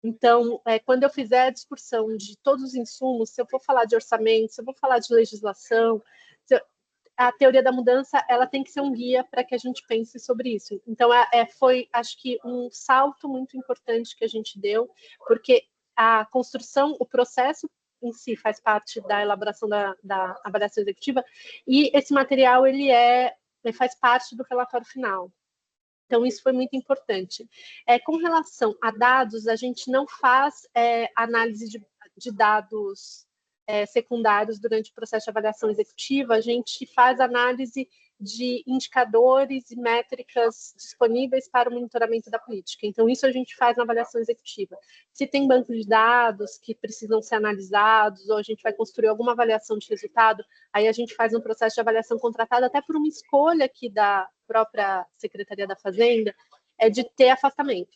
Então, quando eu fizer a discussão de todos os insumos, se eu for falar de orçamento, se eu vou falar de legislação, a teoria da mudança ela tem que ser um guia para que a gente pense sobre isso. Então, foi, acho que, um salto muito importante que a gente deu, porque a construção, o processo em si faz parte da elaboração da avaliação executiva, e esse material ele faz parte do relatório final. Então, isso foi muito importante. Com relação a dados, a gente não faz análise de dados secundários durante o processo de avaliação executiva, a gente faz análise de indicadores e métricas disponíveis para o monitoramento da política. Então, isso a gente faz na avaliação executiva. Se tem banco de dados que precisam ser analisados, ou a gente vai construir alguma avaliação de resultado, aí a gente faz um processo de avaliação contratado até por uma escolha aqui da própria Secretaria da Fazenda, de ter afastamento.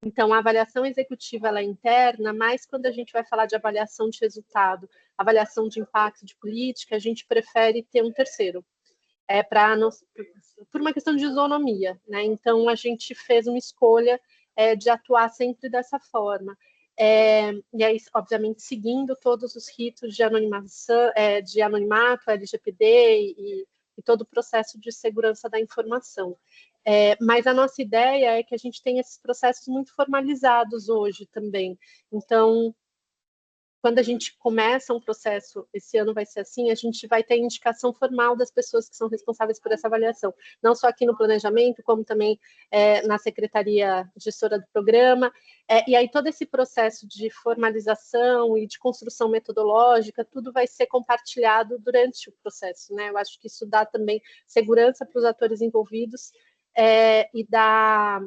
Então, a avaliação executiva ela é interna, mas quando a gente vai falar de avaliação de resultado, avaliação de impacto de política, a gente prefere ter um terceiro. Por uma questão de isonomia, né? Então, a gente fez uma escolha de atuar sempre dessa forma. E aí, obviamente, seguindo todos os ritos de anonimação, de anonimato, LGPD e todo o processo de segurança da informação. Mas a nossa ideia é que a gente tem esses processos muito formalizados hoje também. Então, quando a gente começa um processo, esse ano vai ser assim, a gente vai ter indicação formal das pessoas que são responsáveis por essa avaliação, não só aqui no planejamento, como também na secretaria gestora do programa, e aí todo esse processo de formalização e de construção metodológica, tudo vai ser compartilhado durante o processo, né? Eu acho que isso dá também segurança para os atores envolvidos e dá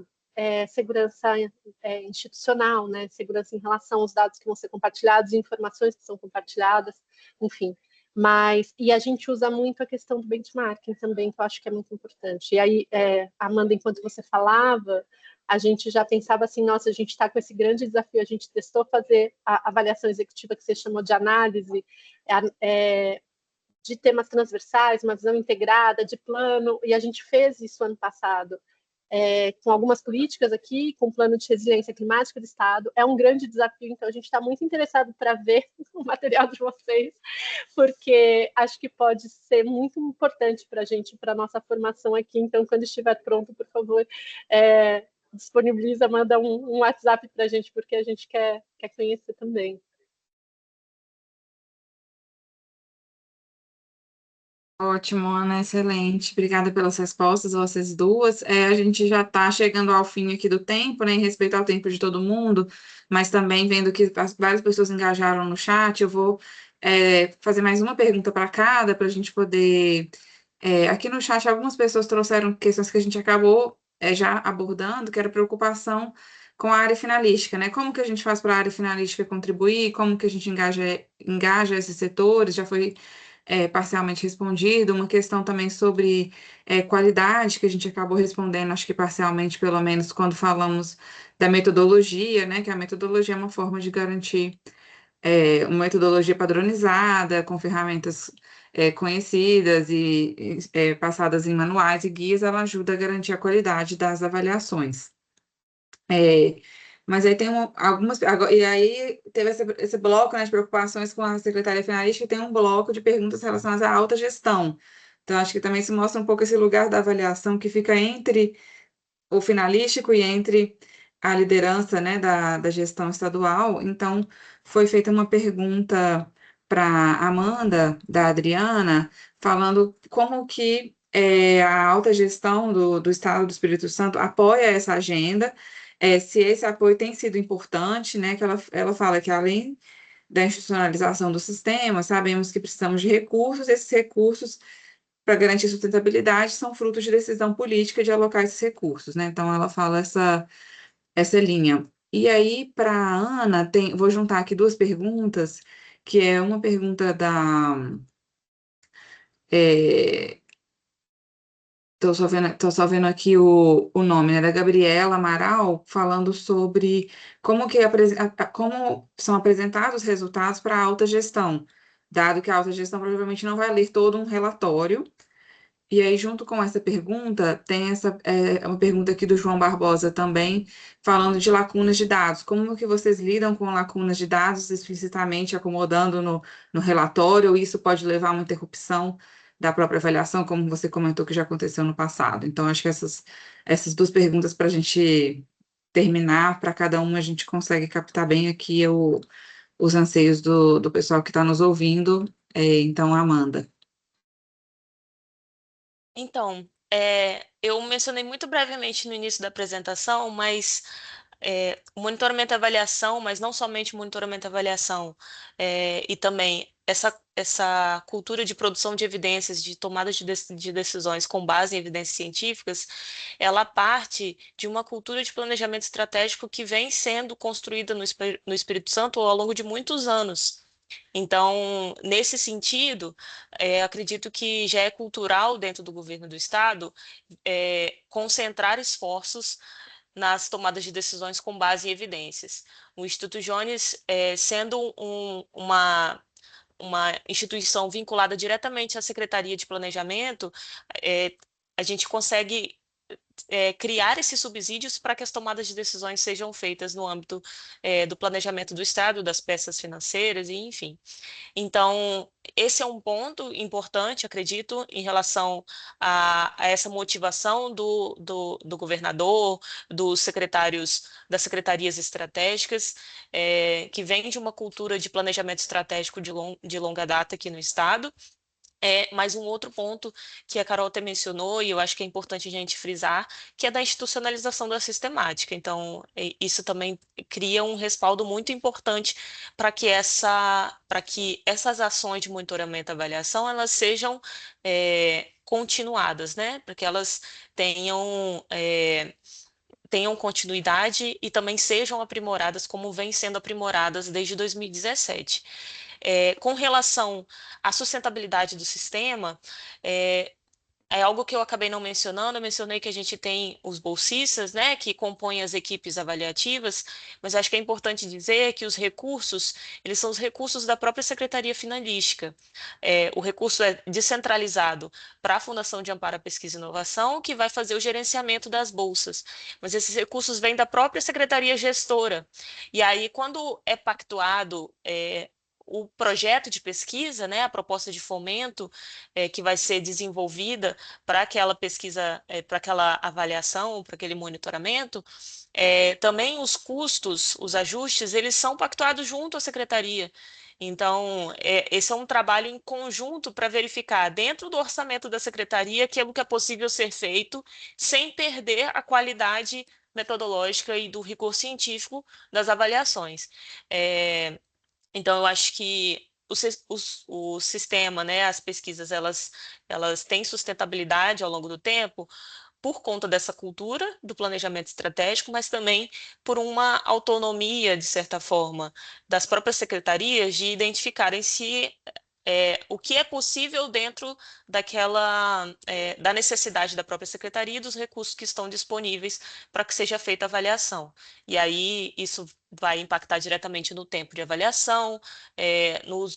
segurança institucional, né? Segurança em relação aos dados que vão ser compartilhados, informações que são compartilhadas, enfim. E a gente usa muito a questão do benchmarking também, que eu acho que é muito importante. E aí, Amanda, enquanto você falava, a gente já pensava assim, nossa, a gente está com esse grande desafio, a gente testou fazer a avaliação executiva que você chamou de análise, de temas transversais, uma visão integrada, de plano, e a gente fez isso ano passado, com algumas políticas aqui, com o plano de resiliência climática do Estado. É um grande desafio, então a gente está muito interessado para ver o material de vocês, porque acho que pode ser muito importante para a gente, para a nossa formação aqui. Então, quando estiver pronto, por favor, disponibiliza, manda um WhatsApp para a gente, porque a gente quer conhecer também. Ótimo, Ana, excelente. Obrigada pelas respostas, vocês duas. A gente já está chegando ao fim aqui do tempo, né, em respeito ao tempo de todo mundo, mas também vendo que várias pessoas engajaram no chat, eu vou fazer mais uma pergunta para cada, para a gente poder. Aqui no chat, algumas pessoas trouxeram questões que a gente acabou já abordando, que era preocupação com a área finalística, né? Como que a gente faz para a área finalística contribuir, como que a gente engaja esses setores, já foi parcialmente respondido, uma questão também sobre qualidade, que a gente acabou respondendo, acho que parcialmente, pelo menos, quando falamos da metodologia, né, que a metodologia é uma forma de garantir uma metodologia padronizada, com ferramentas conhecidas e passadas em manuais e guias, ela ajuda a garantir a qualidade das avaliações. Mas aí tem algumas. E aí teve esse bloco, né, de preocupações com a secretaria finalista, e tem um bloco de perguntas relacionadas à alta gestão. Então, acho que também se mostra um pouco esse lugar da avaliação que fica entre o finalístico e entre a liderança, né, da gestão estadual. Então, foi feita uma pergunta para Amanda, da Adriana, falando como que a alta gestão do Estado do Espírito Santo apoia essa agenda, se esse apoio tem sido importante, né, que ela fala que além da institucionalização do sistema, sabemos que precisamos de recursos, esses recursos para garantir sustentabilidade são frutos de decisão política de alocar esses recursos, né? Então ela fala essa linha. E aí, para a Ana, vou juntar aqui duas perguntas, que é uma pergunta da. Tô só vendo aqui o nome, né, da Gabriela Amaral, falando sobre como são apresentados os resultados para a alta gestão, dado que a alta gestão provavelmente não vai ler todo um relatório. E aí, junto com essa pergunta, tem uma pergunta aqui do João Barbosa também, falando de lacunas de dados. Como que vocês lidam com lacunas de dados explicitamente acomodando no relatório? Isso pode levar a uma interrupção da própria avaliação, como você comentou que já aconteceu no passado. Então, acho que essas duas perguntas para a gente terminar, para cada uma a gente consegue captar bem aqui os anseios do pessoal que está nos ouvindo. Então, Amanda. Então, eu mencionei muito brevemente no início da apresentação, mas o monitoramento e avaliação, mas não somente o monitoramento e avaliação, e também essa cultura de produção de evidências, de tomada de decisões com base em evidências científicas, ela parte de uma cultura de planejamento estratégico que vem sendo construída no Espírito Santo ao longo de muitos anos. Então, nesse sentido, acredito que já é cultural dentro do governo do Estado concentrar esforços nas tomadas de decisões com base em evidências. O Instituto Jones, sendo uma instituição vinculada diretamente à Secretaria de Planejamento, a gente consegue criar esses subsídios para que as tomadas de decisões sejam feitas no âmbito do planejamento do Estado, das peças financeiras, e enfim. Então, esse é um ponto importante, acredito, em relação a essa motivação do governador, dos secretários, das secretarias estratégicas, que vem de uma cultura de planejamento estratégico de longa data aqui no Estado. Mais um outro ponto que a Carol até mencionou, e eu acho que é importante a gente frisar, que é da institucionalização da sistemática. Então, isso também cria um respaldo muito importante para que essas ações de monitoramento e avaliação elas sejam continuadas, né? Para que elas tenham continuidade e também sejam aprimoradas como vêm sendo aprimoradas desde 2017. Com relação à sustentabilidade do sistema, é algo que eu acabei não mencionando. Eu mencionei que a gente tem os bolsistas, né, que compõem as equipes avaliativas, mas acho que é importante dizer que os recursos, eles são os recursos da própria Secretaria Finalística. O recurso é descentralizado para a Fundação de Amparo à Pesquisa e Inovação, que vai fazer o gerenciamento das bolsas, mas esses recursos vêm da própria Secretaria Gestora. E aí, quando é pactuado o projeto de pesquisa, né, a proposta de fomento que vai ser desenvolvida para aquela pesquisa, para aquela avaliação, para aquele monitoramento, também os custos, os ajustes, eles são pactuados junto à secretaria. Então, esse é um trabalho em conjunto para verificar dentro do orçamento da secretaria aquilo que é possível ser feito sem perder a qualidade metodológica e do rigor científico das avaliações. Então, eu acho que o sistema, né, as pesquisas, elas têm sustentabilidade ao longo do tempo por conta dessa cultura do planejamento estratégico, mas também por uma autonomia, de certa forma, das próprias secretarias de identificarem se o que é possível dentro da necessidade da própria secretaria e dos recursos que estão disponíveis para que seja feita a avaliação. E aí isso vai impactar diretamente no tempo de avaliação,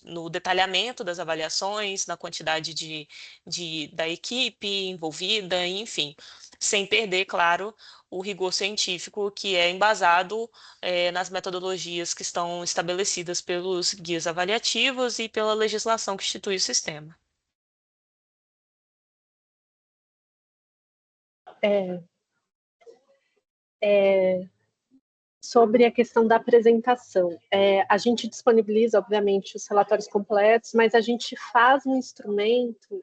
no detalhamento das avaliações, na quantidade da equipe envolvida, enfim, sem perder, claro, o rigor científico que é embasado nas metodologias que estão estabelecidas pelos guias avaliativos e pela legislação que institui o sistema. Sobre a questão da apresentação, a gente disponibiliza, obviamente, os relatórios completos, mas a gente faz um instrumento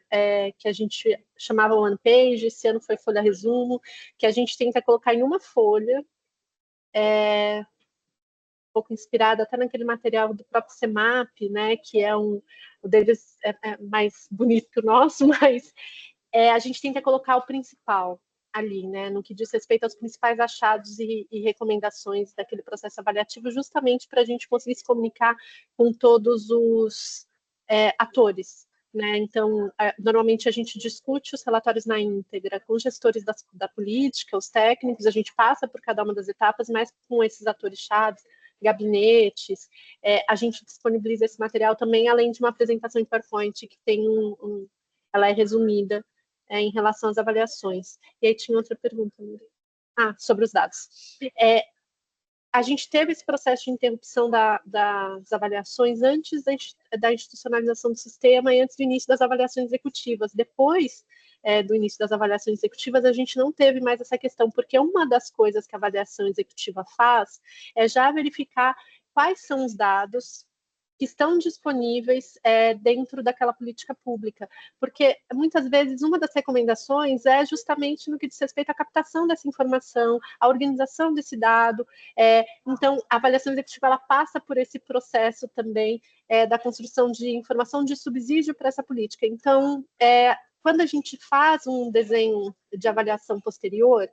que a gente chamava One Page, esse ano foi folha resumo, que a gente tenta colocar em uma folha, um pouco inspirada até naquele material do próprio CEMAP, né, que o deles é mais bonito que o nosso, mas a gente tenta colocar o principal ali, né, no que diz respeito aos principais achados e recomendações daquele processo avaliativo, justamente para a gente conseguir se comunicar com todos os atores, né? Então, normalmente a gente discute os relatórios na íntegra com gestores da política, os técnicos, a gente passa por cada uma das etapas, mas com esses atores-chave, gabinetes, a gente disponibiliza esse material também, além de uma apresentação em PowerPoint que tem ela é resumida em relação às avaliações. E aí tinha outra pergunta, sobre os dados. A gente teve esse processo de interrupção das avaliações antes da institucionalização do sistema e antes do início das avaliações executivas. Depois do início das avaliações executivas, a gente não teve mais essa questão, porque uma das coisas que a avaliação executiva faz é já verificar quais são os dados que estão disponíveis dentro daquela política pública, porque muitas vezes uma das recomendações é justamente no que diz respeito à captação dessa informação, à organização desse dado. Então, a avaliação executiva ela passa por esse processo também da construção de informação de subsídio para essa política. Então, quando a gente faz um desenho de avaliação posterior,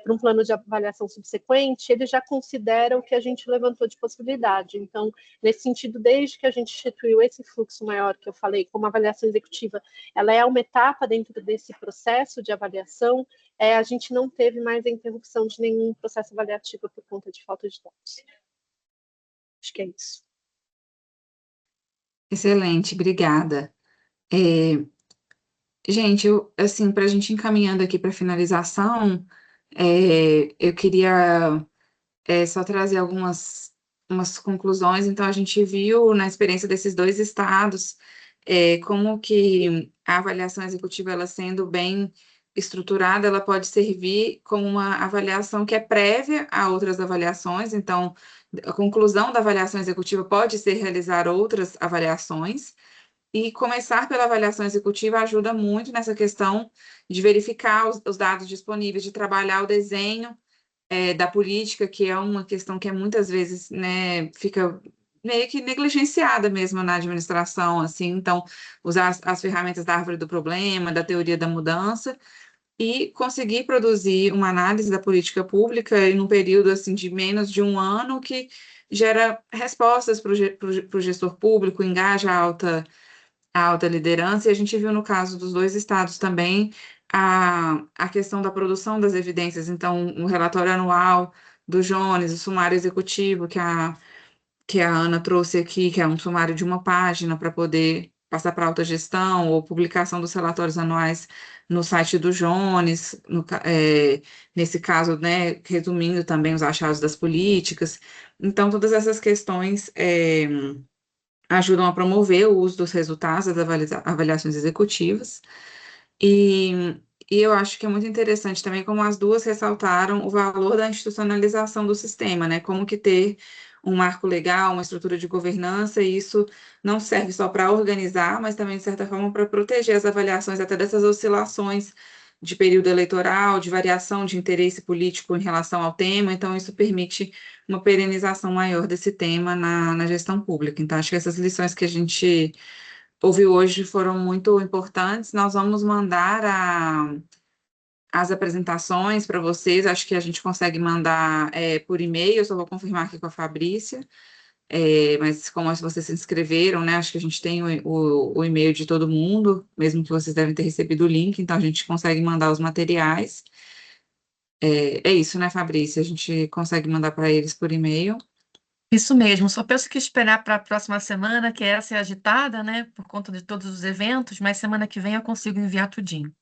para um plano de avaliação subsequente, ele já considera o que a gente levantou de possibilidade. Então, nesse sentido, desde que a gente instituiu esse fluxo maior que eu falei, como avaliação executiva, ela é uma etapa dentro desse processo de avaliação, a gente não teve mais a interrupção de nenhum processo avaliativo por conta de falta de dados. Acho que é isso. Excelente, obrigada. Gente, assim, para a gente encaminhando aqui para a finalização, eu queria só trazer umas conclusões. Então, a gente viu na experiência desses dois estados como que a avaliação executiva, ela sendo bem estruturada, ela pode servir como uma avaliação que é prévia a outras avaliações. Então, a conclusão da avaliação executiva pode ser realizar outras avaliações. E começar pela avaliação executiva ajuda muito nessa questão de verificar os dados disponíveis, de trabalhar o desenho da política, que é uma questão que muitas vezes, né, fica meio que negligenciada mesmo na administração, assim. Então, usar as ferramentas da árvore do problema, da teoria da mudança, e conseguir produzir uma análise da política pública em um período assim, de menos de um ano, que gera respostas para o gestor público, engaja a alta liderança, e a gente viu no caso dos dois estados também a questão da produção das evidências, então o relatório anual do Jones, o sumário executivo que a Ana trouxe aqui, que é um sumário de uma página para poder passar para alta gestão, ou publicação dos relatórios anuais no site do Jones, nesse caso, né, resumindo também os achados das políticas. Então, todas essas questões ajudam a promover o uso dos resultados das avaliações executivas. E eu acho que é muito interessante também como as duas ressaltaram o valor da institucionalização do sistema, né? Como que ter um marco legal, uma estrutura de governança, e isso não serve só para organizar, mas também, de certa forma, para proteger as avaliações até dessas oscilações de período eleitoral, de variação de interesse político em relação ao tema, então isso permite uma perenização maior desse tema na gestão pública. Então, acho que essas lições que a gente ouviu hoje foram muito importantes. Nós vamos mandar as apresentações para vocês, acho que a gente consegue mandar por e-mail, eu só vou confirmar aqui com a Fabrícia, mas como vocês se inscreveram, né, acho que a gente tem o e-mail de todo mundo, mesmo que vocês devem ter recebido o link, então a gente consegue mandar os materiais. É isso, né, Fabrícia? A gente consegue mandar para eles por e-mail. Isso mesmo, só penso que esperar para a próxima semana, que essa é agitada, né, por conta de todos os eventos, mas semana que vem eu consigo enviar tudinho.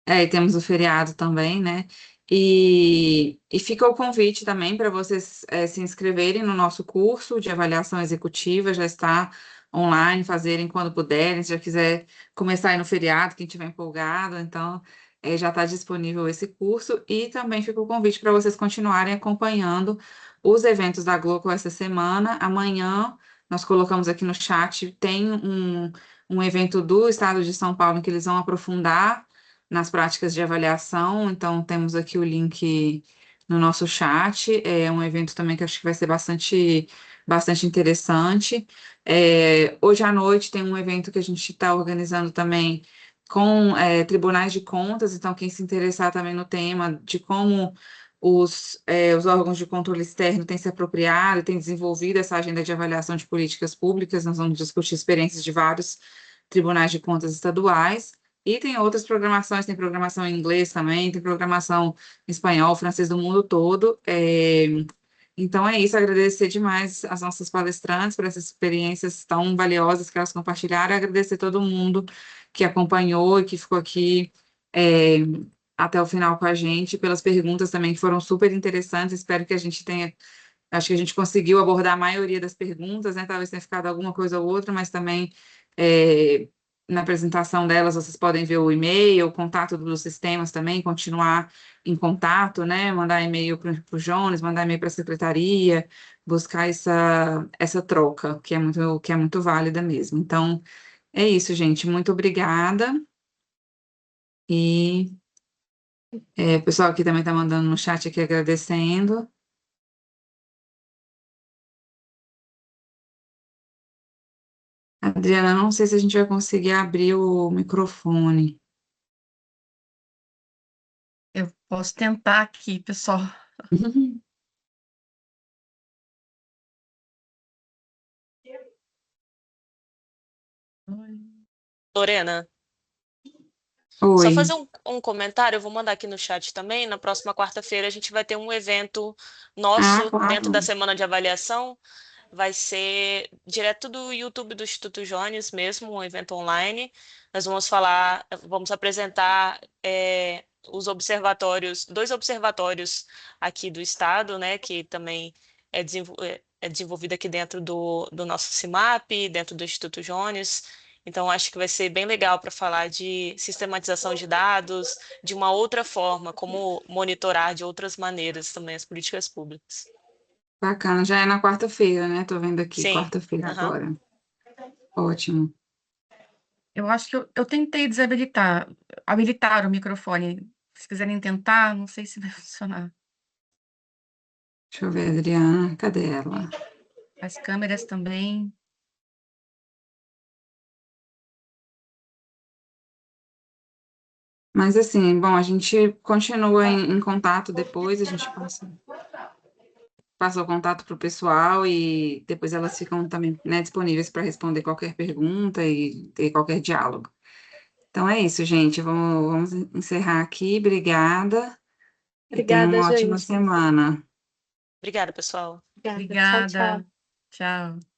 E temos o feriado também, né? E fica o convite também para vocês se inscreverem no nosso curso de avaliação executiva, já está online, fazerem quando puderem, se já quiser começar aí no feriado, quem estiver empolgado, então já está disponível esse curso, e também fica o convite para vocês continuarem acompanhando os eventos da Gloco essa semana. Amanhã, nós colocamos aqui no chat, tem um evento do Estado de São Paulo em que eles vão aprofundar nas práticas de avaliação, então temos aqui o link no nosso chat, é um evento também que acho que vai ser bastante interessante. Hoje à noite tem um evento que a gente está organizando também com tribunais de contas, então quem se interessar também no tema de como os órgãos de controle externo têm se apropriado, têm desenvolvido essa agenda de avaliação de políticas públicas, nós vamos discutir experiências de vários tribunais de contas estaduais. E tem outras programações, tem programação em inglês também, tem programação em espanhol, francês do mundo todo. Então é isso, agradecer demais as nossas palestrantes por essas experiências tão valiosas que elas compartilharam, e agradecer todo mundo que acompanhou e que ficou aqui até o final com a gente, pelas perguntas também que foram super interessantes. Espero que a gente tenha, acho que a gente conseguiu abordar a maioria das perguntas, né? Talvez tenha ficado alguma coisa ou outra, mas também na apresentação delas, vocês podem ver o e-mail, o contato dos sistemas também, continuar em contato, né? Mandar e-mail para o Jones, mandar e-mail para a secretaria, buscar essa troca, que é muito válida mesmo. Então, é isso, gente. Muito obrigada. E o pessoal aqui também está mandando no chat aqui agradecendo. Adriana, não sei se a gente vai conseguir abrir o microfone. Eu posso tentar aqui, pessoal. Lorena, Oi. só fazer um comentário, eu vou mandar aqui no chat também. Na próxima quarta-feira a gente vai ter um evento nosso dentro da Claro. semana de avaliação. Vai ser direto do YouTube do Instituto Jones mesmo, um evento online. Nós vamos apresentar os observatórios, 2 observatórios aqui do estado, né, que também é desenvolvido aqui dentro do nosso CIMAP, dentro do Instituto Jones. Então, acho que vai ser bem legal para falar de sistematização de dados, de uma outra forma, como monitorar de outras maneiras também as políticas públicas. Bacana, já é na quarta-feira, né? Tô vendo aqui, Sim. quarta-feira Aham. agora. Ótimo. Eu acho que eu tentei habilitar o microfone. Se quiserem tentar, não sei se vai funcionar. Deixa eu ver, Adriana, cadê ela? As câmeras também. Mas assim, bom, a gente continua em contato depois, a gente passa. passou o contato para o pessoal e depois elas ficam também, né, disponíveis para responder qualquer pergunta e ter qualquer diálogo. Então é isso, gente. Vamos encerrar aqui. Obrigada e tenham Obrigada, uma ótima gente. semana. Obrigada, pessoal. Obrigada. Tchau, tchau. Obrigada. Tchau.